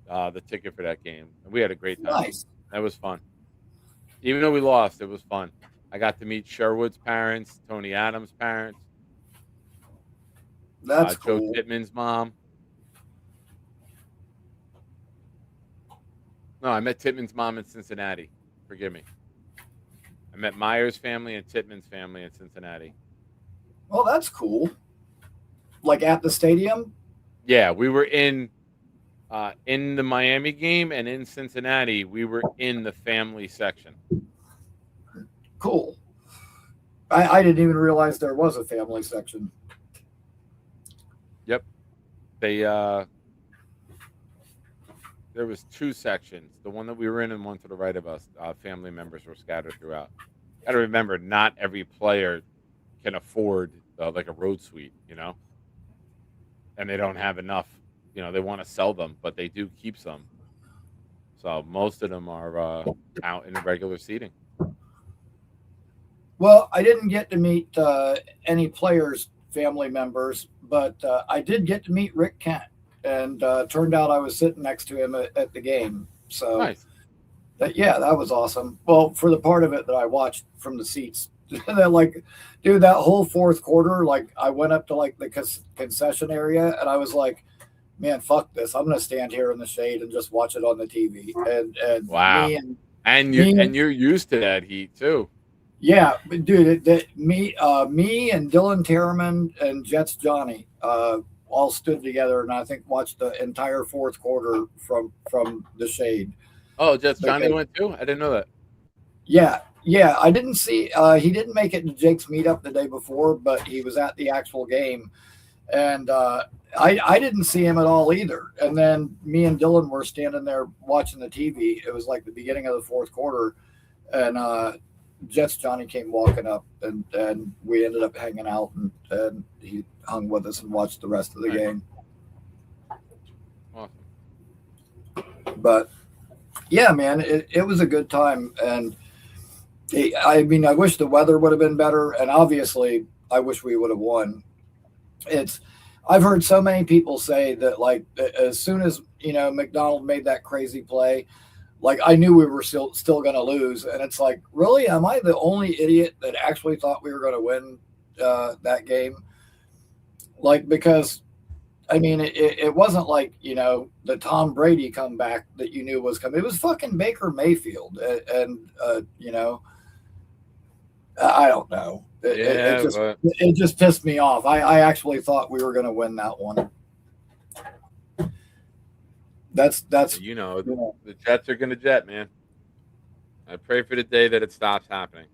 the ticket for that game, and we had a great time. Nice. That was fun. Even though we lost, it was fun. I got to meet Sherwood's parents, Tony Adams' parents. That's Joe cool. Pittman's mom. No, I met Tittman's mom in Cincinnati. Forgive me. I met Meyer's family and Tittman's family in Cincinnati. Well, that's cool. Like at the stadium? Yeah, we were in the Miami game, and in Cincinnati, we were in the family section. Cool. I didn't even realize there was a family section. Yep. There was 2 sections. The one that we were in and one to the right of us. Family members were scattered throughout. Got to remember, not every player can afford like a road suite, and they don't have enough. They want to sell them, but they do keep some. So most of them are out in regular seating. Well, I didn't get to meet any players' family members, but I did get to meet Rick Kent, and turned out I was sitting next to him at the game. So, nice. That was awesome. Well, for the part of it that I watched from the seats, dude, that whole fourth quarter, I went up to the concession area, and I was like, man, fuck this. I'm gonna stand here in the shade and just watch it on the TV. And wow, and you're used to that heat too. Yeah, dude, me and Dylan Terraman and Jets Johnny all stood together, and I think watched the entire fourth quarter from the shade. Oh, Jets Johnny went too? I didn't know that. Yeah. I didn't see. He didn't make it to Jake's meetup the day before, but he was at the actual game, and I didn't see him at all either. And then me and Dylan were standing there watching the TV. It was like the beginning of the fourth quarter, and Jets Johnny came walking up, and we ended up hanging out, and he hung with us and watched the rest of the game. Awesome. But yeah, man, it was a good time, and I wish the weather would have been better, and obviously I wish we would have won. I've heard so many people say that as soon as McDonald made that crazy play, Like I knew we were still going to lose, and it's like, really, am I the only idiot that actually thought we were going to win that game? Like, because I mean, it wasn't like, the Tom Brady comeback that you knew was coming. It was fucking Baker Mayfield, and I don't know. It just pissed me off. I actually thought we were going to win that one. That's the Jets are going to jet, man. I pray for the day that it stops happening.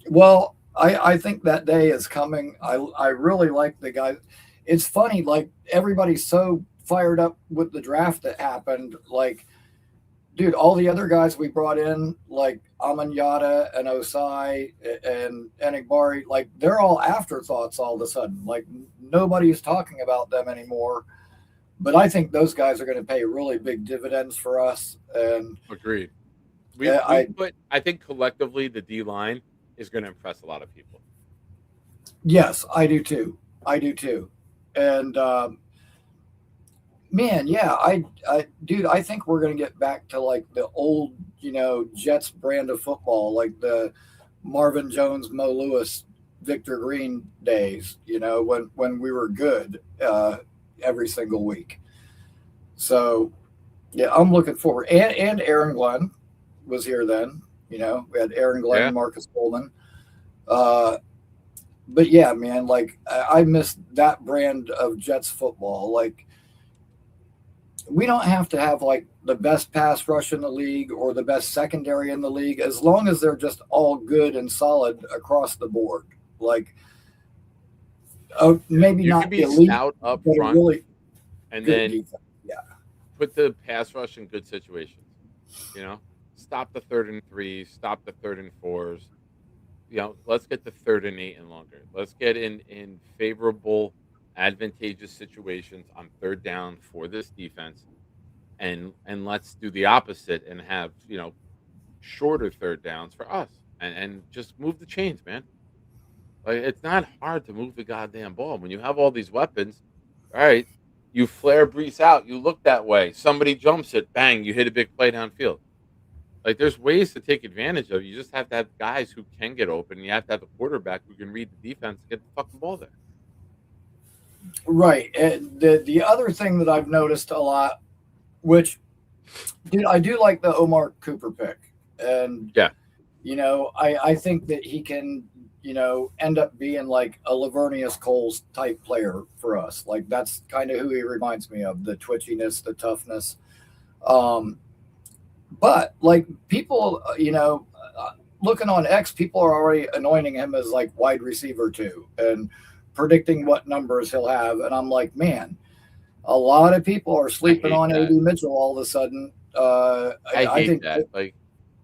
Well, I think that day is coming. I really like the guy. It's funny, like everybody's so fired up with the draft that happened. Like, dude, all the other guys we brought in, like Amanyata and Osai and Enigbari, like they're all afterthoughts all of a sudden. Like nobody's talking about them anymore. But I think those guys are going to pay really big dividends for us. And agreed. I think collectively the D line is going to impress a lot of people. Yes, I do too. And man, yeah, dude, I think we're going to get back to like the old, Jets brand of football, like the Marvin Jones, Mo Lewis, Victor Green days, when we were good every single week. So, yeah, I'm looking forward. And Aaron Glenn was here then. We had Aaron Glenn, Marcus Coleman. But yeah, man, like I miss that brand of Jets football. Like we don't have to have like the best pass rush in the league or the best secondary in the league, as long as they're just all good and solid across the board. Like, maybe you not can be elite, stout up but front, really and good then defense. Yeah, put the pass rush in good situations. Stop the 3rd and 3s, stop the 3rd and 4s. Let's get the 3rd and 8 and longer. Let's get in favorable, advantageous situations on 3rd down for this defense, and let's do the opposite and have shorter 3rd downs for us, and just move the chains, man. Like it's not hard to move the goddamn ball when you have all these weapons. All right, you flare Brees out, you look that way, somebody jumps it, bang, you hit a big play downfield. Like there's ways to take advantage of it. You just have to have guys who can get open. You have to have a quarterback who can read the defense and get the fucking ball there. right. And the other thing that I've noticed a lot, which, dude, I do like the Omar Cooper pick, and I think that he can end up being like a Lavernius Coles type player for us. Like that's kind of who he reminds me of, the twitchiness, the toughness. But like people, looking on X, people are already anointing him as like wide receiver 2 and predicting what numbers he'll have. And I'm like, man, a lot of people are sleeping on A.D. Mitchell all of a sudden. I think that.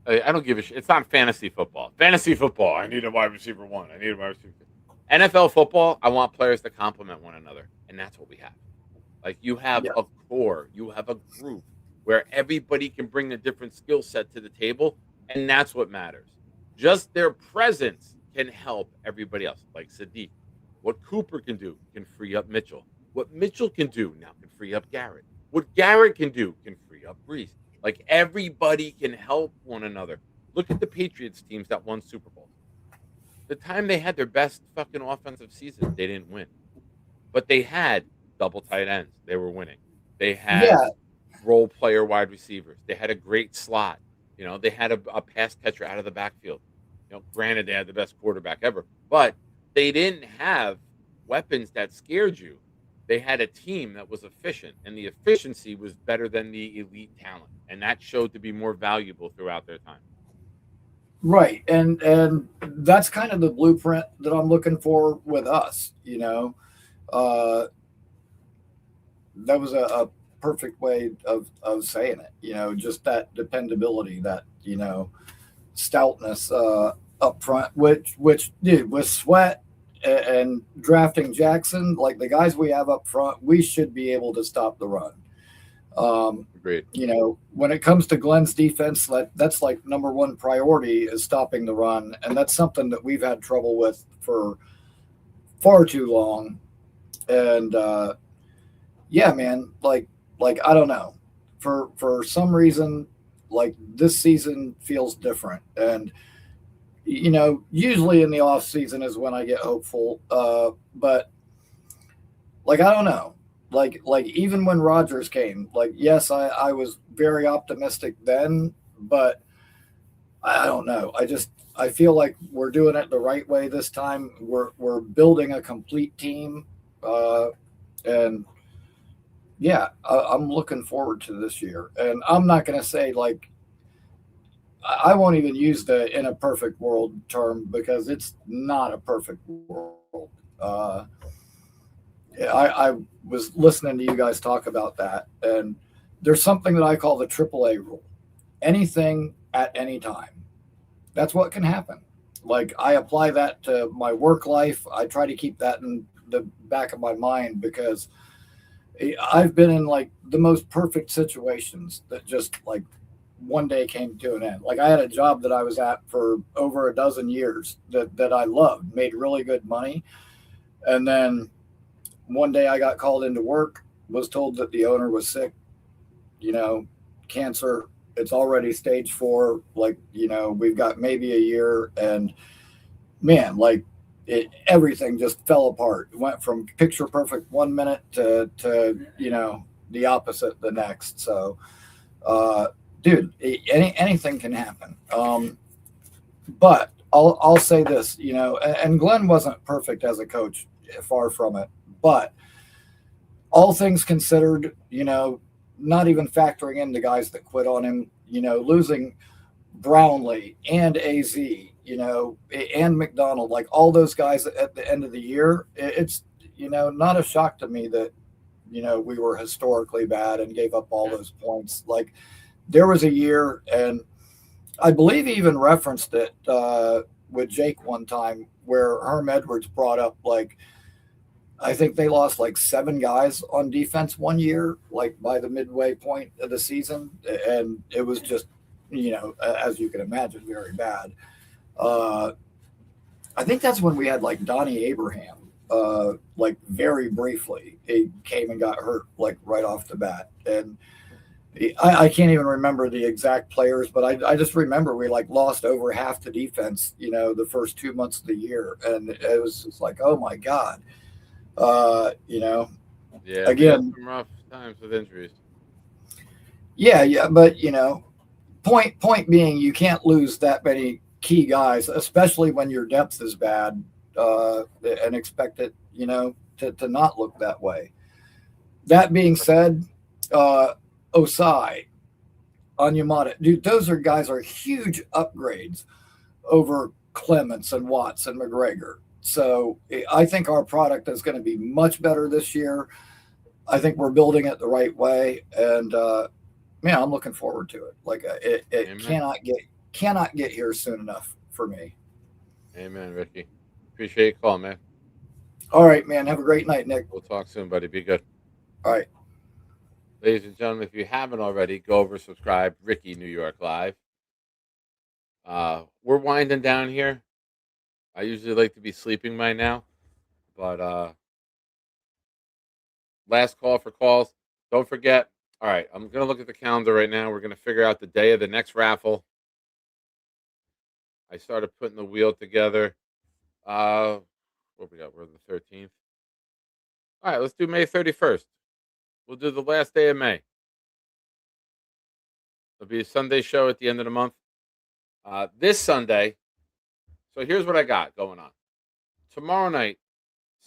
I don't give a shit. It's not fantasy football. Fantasy football, I need a wide receiver 1. I need a wide receiver 2. NFL football, I want players to complement one another. And that's what we have. Like you have a core, you have a group where everybody can bring a different skill set to the table, and that's what matters. Just their presence can help everybody else. Like Sadiq, what Cooper can do can free up Mitchell. What Mitchell can do now can free up Garrett. What Garrett can do can free up Brees. Like everybody can help one another. Look at the Patriots teams that won Super Bowl. The time they had their best fucking offensive season, they didn't win. But they had double tight ends. They were winning. They had role player wide receivers. They had a great slot. They had a pass catcher out of the backfield. Granted, they had the best quarterback ever, but they didn't have weapons that scared you. They had a team that was efficient, and the efficiency was better than the elite talent, and that showed to be more valuable throughout their time. Right, and that's kind of the blueprint that I'm looking for with us. That was a perfect way of saying it. Just that dependability, that stoutness up front, which dude, with Sweat and drafting Jackson, like the guys we have up front, we should be able to stop the run. Agreed. When it comes to Glenn's defense, that's like number 1 priority is stopping the run, and that's something that we've had trouble with for far too long. And yeah, man, like I don't know. for some reason, like this season feels different. And usually in the off season is when I get hopeful. But like I don't know. Like even when Rodgers came, like yes, I was very optimistic then, but I don't know. I feel like we're doing it the right way this time. We're building a complete team, and yeah, I'm looking forward to this year. And I'm not going to say like I won't even use the "in a perfect world" term because it's not a perfect world. I was listening to you guys talk about that, and there's something that I call the AAA rule: anything at any time. That's what can happen. Like I apply that to my work life. I try to keep that in the back of my mind because I've been in like the most perfect situations that just like one day came to an end. Like I had a job that I was at for over a dozen years that I loved, made really good money. And then one day I got called into work, was told that the owner was sick, cancer. It's already stage 4. Like, we've got maybe a year. And man, like everything just fell apart. It went from picture perfect 1 minute to the opposite the next. So, dude, anything can happen. But I'll say this, and Glenn wasn't perfect as a coach, far from it. But all things considered, not even factoring in the guys that quit on him, losing Brownlee and AZ, and McDonald, like all those guys at the end of the year, it's, not a shock to me that, we were historically bad and gave up all those points. Like there was a year, and I believe he even referenced it with Jake one time where Herm Edwards brought up, like, I think they lost like 7 guys on defense one year, like by the midway point of the season. And it was just, as you can imagine, very bad. I think that's when we had like Donnie Abraham, like very briefly. He came and got hurt like right off the bat. And I can't even remember the exact players, but I just remember we like lost over half the defense, the first 2 months of the year. And it was just like, oh my God. Yeah, we had Again, some rough times with injuries. yeah, but point being, you can't lose that many key guys, especially when your depth is bad, and expect it, to not look that way. That being said, Osai, Anyamata, dude, those guys are huge upgrades over Clements and Watts and McGregor. So I think our product is going to be much better this year. I think we're building it the right way, and man, I'm looking forward to it. Like it cannot get here soon enough for me. Amen, Ricky. Appreciate your call, man. All right, man. Have a great night, Nick. We'll talk soon, buddy. Be good. All right. Ladies and gentlemen, if you haven't already, go over, subscribe. Ricky New York Live. We're winding down here. I usually like to be sleeping by now, but last call for calls. Don't forget. All right, I'm gonna look at the calendar right now. We're gonna figure out the day of the next raffle. I started putting the wheel together. What we got? We're the 13th. All right, let's do May 31st. We'll do the last day of May. It'll be a Sunday show at the end of the month. This Sunday. So here's what I got going on. Tomorrow night,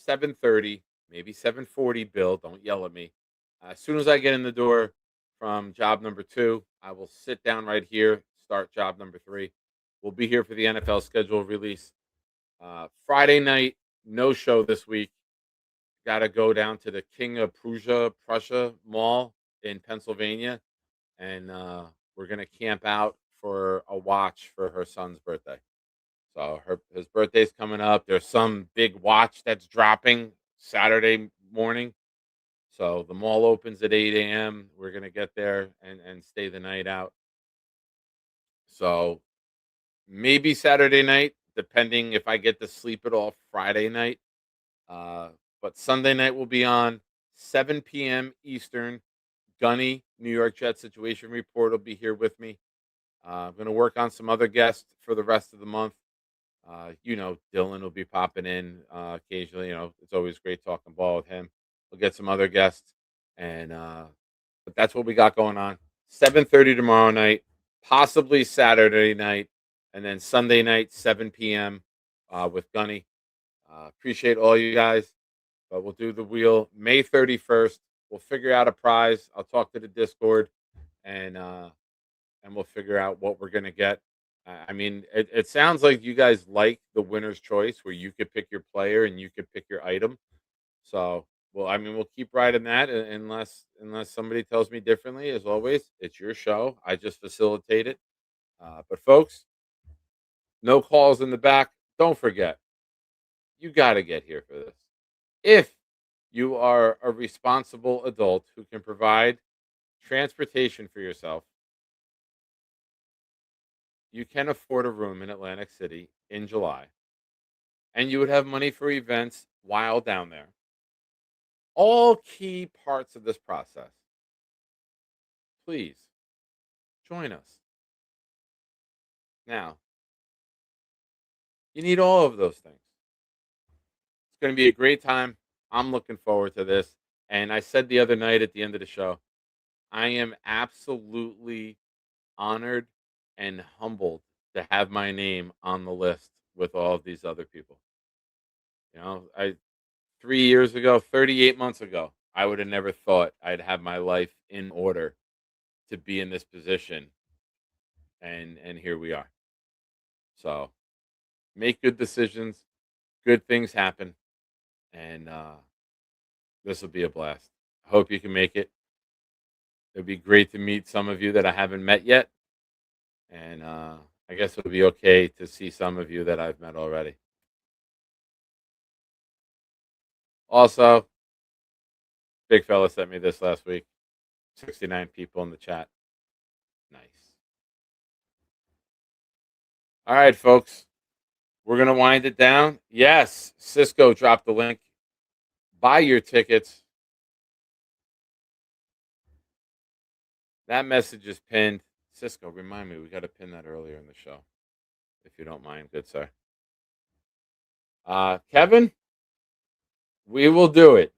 7:30, maybe 7:40. Bill, don't yell at me. As soon as I get in the door from job number 2, I will sit down right here, start job number 3. We'll be here for the NFL schedule release. Friday night, no show this week. Got to go down to the King of Prussia Mall in Pennsylvania, and we're gonna camp out for a watch for her son's birthday. So his birthday's coming up. There's some big watch that's dropping Saturday morning. So the mall opens at 8 a.m. We're gonna get there and stay the night out. So maybe Saturday night, depending if I get to sleep at all Friday night. But Sunday night will be on 7 p.m. Eastern. Gunny, New York Jets situation report, will be here with me. I'm going to work on some other guests for the rest of the month. Dylan will be popping in occasionally. It's always great talking ball with him. We'll get some other guests, and but that's what we got going on. 7:30 tomorrow night, possibly Saturday night, and then Sunday night, 7 p.m. With Gunny. Appreciate all you guys, but we'll do the wheel May 31st. We'll figure out a prize. I'll talk to the Discord, and we'll figure out what we're gonna get. I mean, it sounds like you guys like the winner's choice, where you could pick your player and you could pick your item. So, well, I mean, we'll keep riding that unless somebody tells me differently. As always, it's your show. I just facilitate it. But folks, no calls in the back. Don't forget, you got to get here for this. If you are a responsible adult who can provide transportation for yourself, you can afford a room in Atlantic City in July, and you would have money for events while down there. All key parts of this process. Please join us. Now, you need all of those things. It's going to be a great time. I'm looking forward to this. And I said the other night at the end of the show, I am absolutely honored and humbled to have my name on the list with all of these other people. 3 years ago, 38 months ago, I would have never thought I'd have my life in order to be in this position. And here we are. So make good decisions, good things happen, and this will be a blast. I hope you can make it. It'd be great to meet some of you that I haven't met yet. And I guess it'll be okay to see some of you that I've met already. Also, big fella sent me this last week. 69 people in the chat. Nice. All right, folks. We're going to wind it down. Yes, Cisco dropped the link. Buy your tickets. That message is pinned. Cisco, remind me, we got to pin that earlier in the show, if you don't mind, good sir. Kevin, we will do it.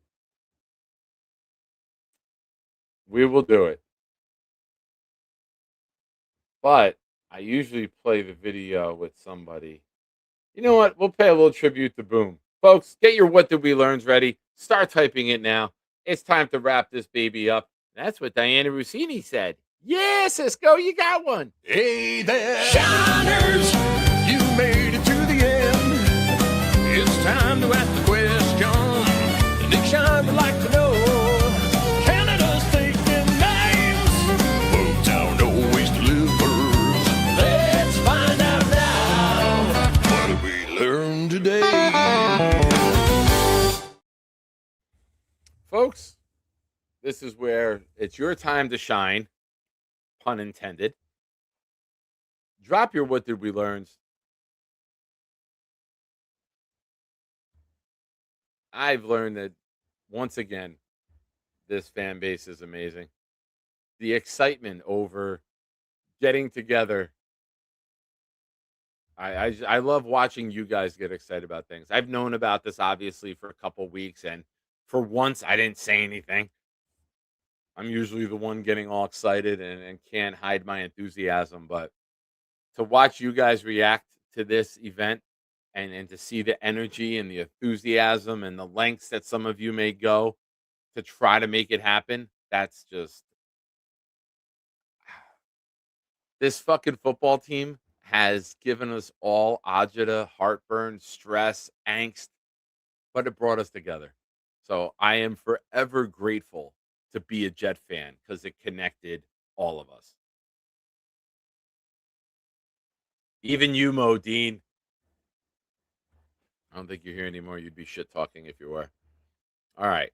We will do it. But I usually play the video with somebody. You know what? We'll pay a little tribute to Boom. Folks, get your What Did We Learns ready. Start typing it now. It's time to wrap this baby up. That's what Diana Rossini said. Yeah, Cisco, you got one. Hey there, Shiners, you made it to the end. It's time to ask the question. Nick Shine would like to know, Canada's taking names. Motown always delivers. Let's find out now. What did we learn today? Folks, this is where it's your time to shine. Pun intended. Drop your What Did We Learns. I've learned that, once again, this fan base is amazing. The excitement over getting together. I love watching you guys get excited about things. I've known about this, obviously, for a couple weeks, and for once, I didn't say anything. I'm usually the one getting all excited and can't hide my enthusiasm. But to watch you guys react to this event and to see the energy and the enthusiasm and the lengths that some of you may go to try to make it happen, that's just. This fucking football team has given us all agita, heartburn, stress, angst, but it brought us together. So I am forever grateful to be a Jet fan because it connected all of us. Even you, Modine. I don't think you're here anymore. You'd be shit talking if you were. All right.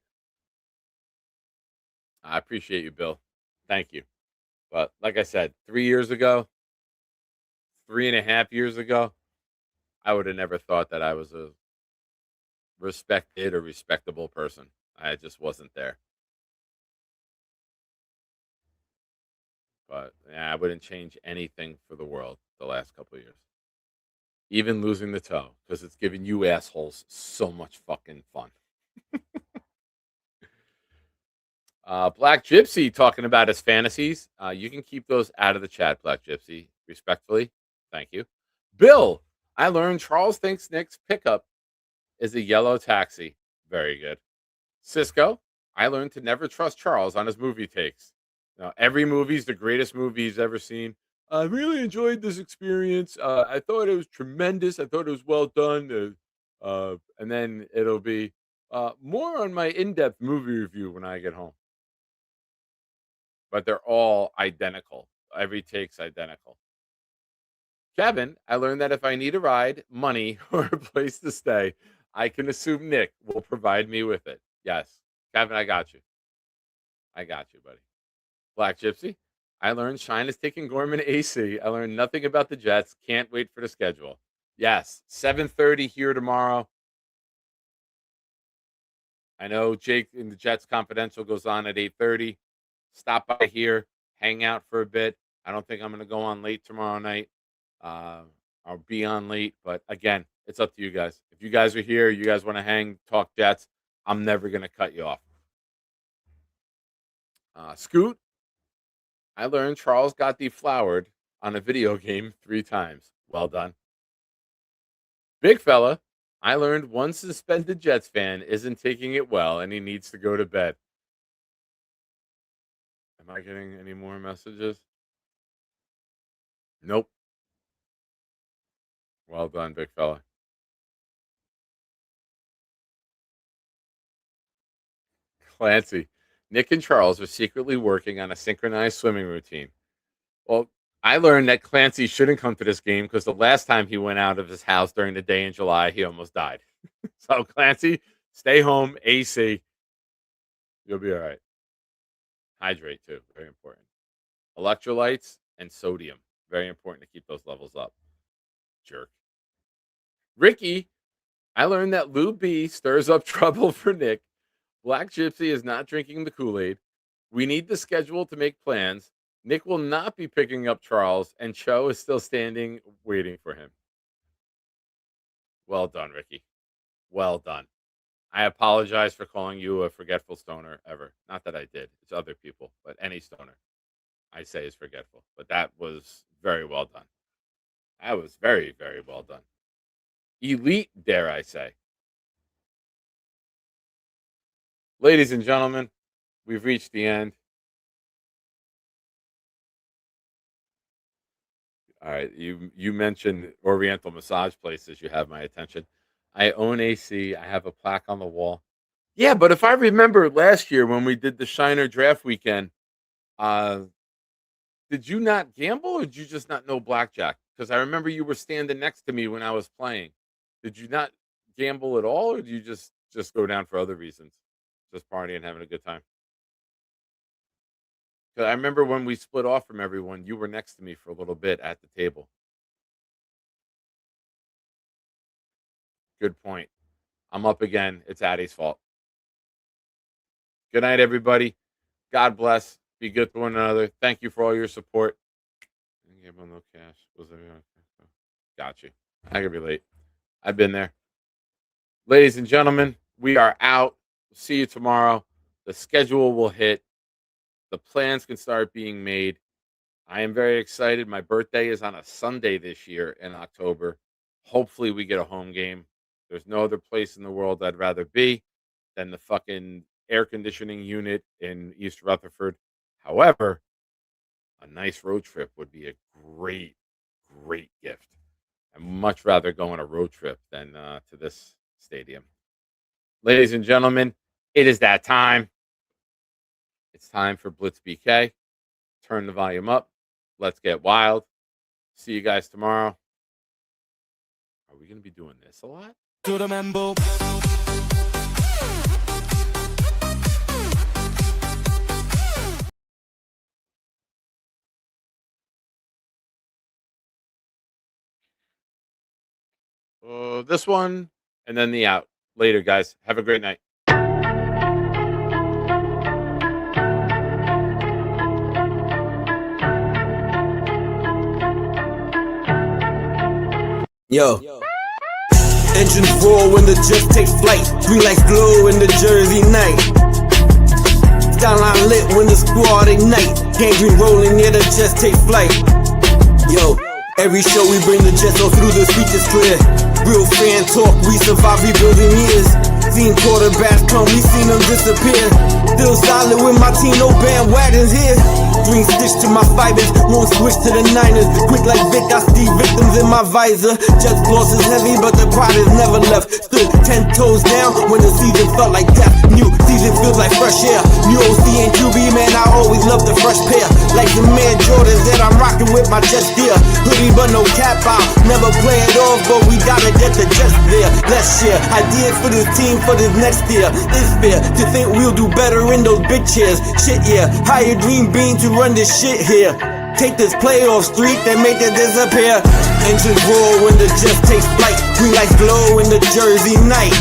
I appreciate you, Bill. Thank you. But like I said, 3 years ago, 3.5 years ago, I would have never thought that I was a respected or respectable person. I just wasn't there. But yeah, I wouldn't change anything for the world the last couple of years. Even losing the toe, because it's giving you assholes so much fucking fun. Black Gypsy talking about his fantasies. You can keep those out of the chat, Black Gypsy. Respectfully. Thank you. Bill, I learned Charles thinks Nick's pickup is a yellow taxi. Very good. Cisco, I learned to never trust Charles on his movie takes. Now, every movie's the greatest movie he's ever seen. I really enjoyed this experience. I thought it was tremendous. I thought it was well done. And then it'll be more on my in-depth movie review when I get home. But they're all identical. Every take's identical. Kevin, I learned that if I need a ride, money, or a place to stay, I can assume Nick will provide me with it. Yes. Kevin, I got you. I got you, buddy. Black Gypsy, I learned Shine is taking Gorman AC. I learned nothing about the Jets. Can't wait for the schedule. Yes. 7:30 here tomorrow. I know Jake in the Jets Confidential goes on at 8:30. Stop by here, hang out for a bit. I don't think I'm going to go on late tomorrow night. I'll be on late, but again, it's up to you guys. If you guys are here, you guys want to hang, talk Jets, I'm never going to cut you off. Scoot, I learned Charles got deflowered on a video game 3 times. Well done. Big fella, I learned one suspended Jets fan isn't taking it well and he needs to go to bed. Am I getting any more messages? Nope. Well done, big fella. Clancy, Nick and Charles are secretly working on a synchronized swimming routine. Well, I learned that Clancy shouldn't come to this game because the last time he went out of his house during the day in July, he almost died. So, Clancy, stay home, AC. You'll be all right. Hydrate, too. Very important. Electrolytes and sodium. Very important to keep those levels up. Jerk. Ricky, I learned that Lou B stirs up trouble for Nick. Black Gypsy is not drinking the Kool-Aid. We need the schedule to make plans. Nick will not be picking up Charles, and Cho is still standing waiting for him. Well done, Ricky. Well done. I apologize for calling you a forgetful stoner ever. Not that I did. It's other people, but any stoner I say is forgetful. But that was very well done. That was very, very well done. Elite, dare I say. Ladies and gentlemen, we've reached the end. All right, you mentioned Oriental massage places. You have my attention. I own AC. I have a plaque on the wall. Yeah, but if I remember last year when we did the Shiner draft weekend, did you not gamble or did you just not know blackjack? Because I remember you were standing next to me when I was playing. Did you not gamble at all, or do you just go down for other reasons, just partying, having a good time? Because I remember when we split off from everyone, you were next to me for a little bit at the table. Good point. I'm up again. It's Addie's fault. Good night, everybody. God bless. Be good to one another. Thank you for all your support. No cash. Got you. I could relate. I've been there. Ladies and gentlemen, we are out. See you tomorrow. The schedule will hit. The plans can start being made. I am very excited. My birthday is on a Sunday this year in October. Hopefully we get a home game. There's no other place in the world I'd rather be than the fucking air conditioning unit in East Rutherford. However, a nice road trip would be a great, great gift. I'd much rather go on a road trip than to this stadium. Ladies and gentlemen, it is that time. It's time for Blitz BK. Turn the volume up. Let's get wild. See you guys tomorrow. Are we going to be doing this a lot? This one and then the out. Later, guys. Have a great night. Yo. Engines roar when the Jets take flight. Green lights glow in the Jersey night. Skyline lit when the squad ignite. Gangrene rolling, yeah, the Jets take flight. Yo, every show we bring the Jets all through the speeches clear. Real fan talk, we survive rebuilding years. Seen quarterbacks come, we seen them disappear. Still solid with my team, no bandwagons here. Green stitch to my fibers, won't switch to the Niners. Quick like Vic, I see victims in my visor. Jets loss is heavy, but the pride is never left. Stood 10 toes down when the season felt like death. New season feels like fresh air. New OC and QB, man, I always love the fresh pair. Like the man Jordan that I'm rocking with my Jets gear. Hoodie but no cap out, never play it off, but we gotta get the Jets there. Let's share ideas for this team for this next year. It's fair to think we'll do better in those big chairs. Shit, yeah, hire Dream Bean to run this shit here. Take this playoff streak and make it disappear. Engines roar when the Jets take flight. Green lights glow in the Jersey night.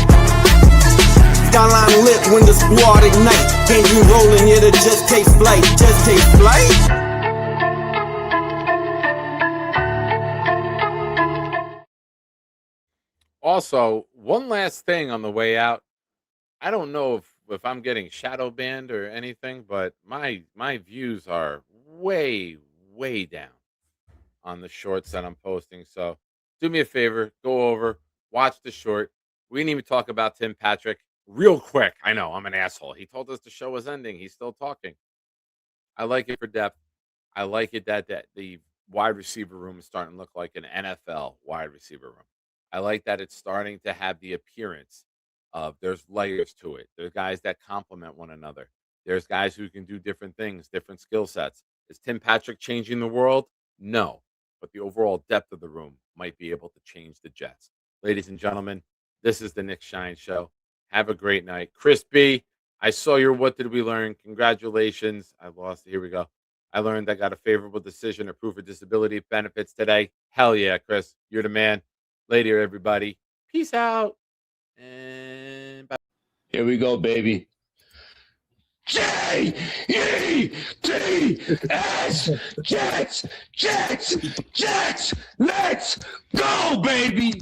Skyline lit when the squad ignite. Gangrene rolling, yeah, the Jets take flight. Jets take flight. Also, one last thing on the way out. I don't know if I'm getting shadow banned or anything, but my views are way down on the shorts that I'm posting. So do me a favor, go over, watch the short. We didn't even talk about Tim Patrick real quick. I know I'm an asshole. He told us the show was ending. He's still talking. I like it for depth. I like it that the wide receiver room is starting to look like an NFL wide receiver room. I like that it's starting to have the appearance of there's layers to it. There's guys that complement one another. There's guys who can do different things, different skill sets. Is Tim Patrick changing the world? No. But the overall depth of the room might be able to change the Jets. Ladies and gentlemen, this is the Nick Shine Show. Have a great night. Chris B., I saw your What Did We Learn? Congratulations. I lost it. Here we go. I learned I got a favorable decision approved for disability benefits today. Hell yeah, Chris. You're the man. Later, everybody. Peace out. And bye. Here we go, baby. J-E-T-S! Jets! Jets! Jets! Let's go, baby!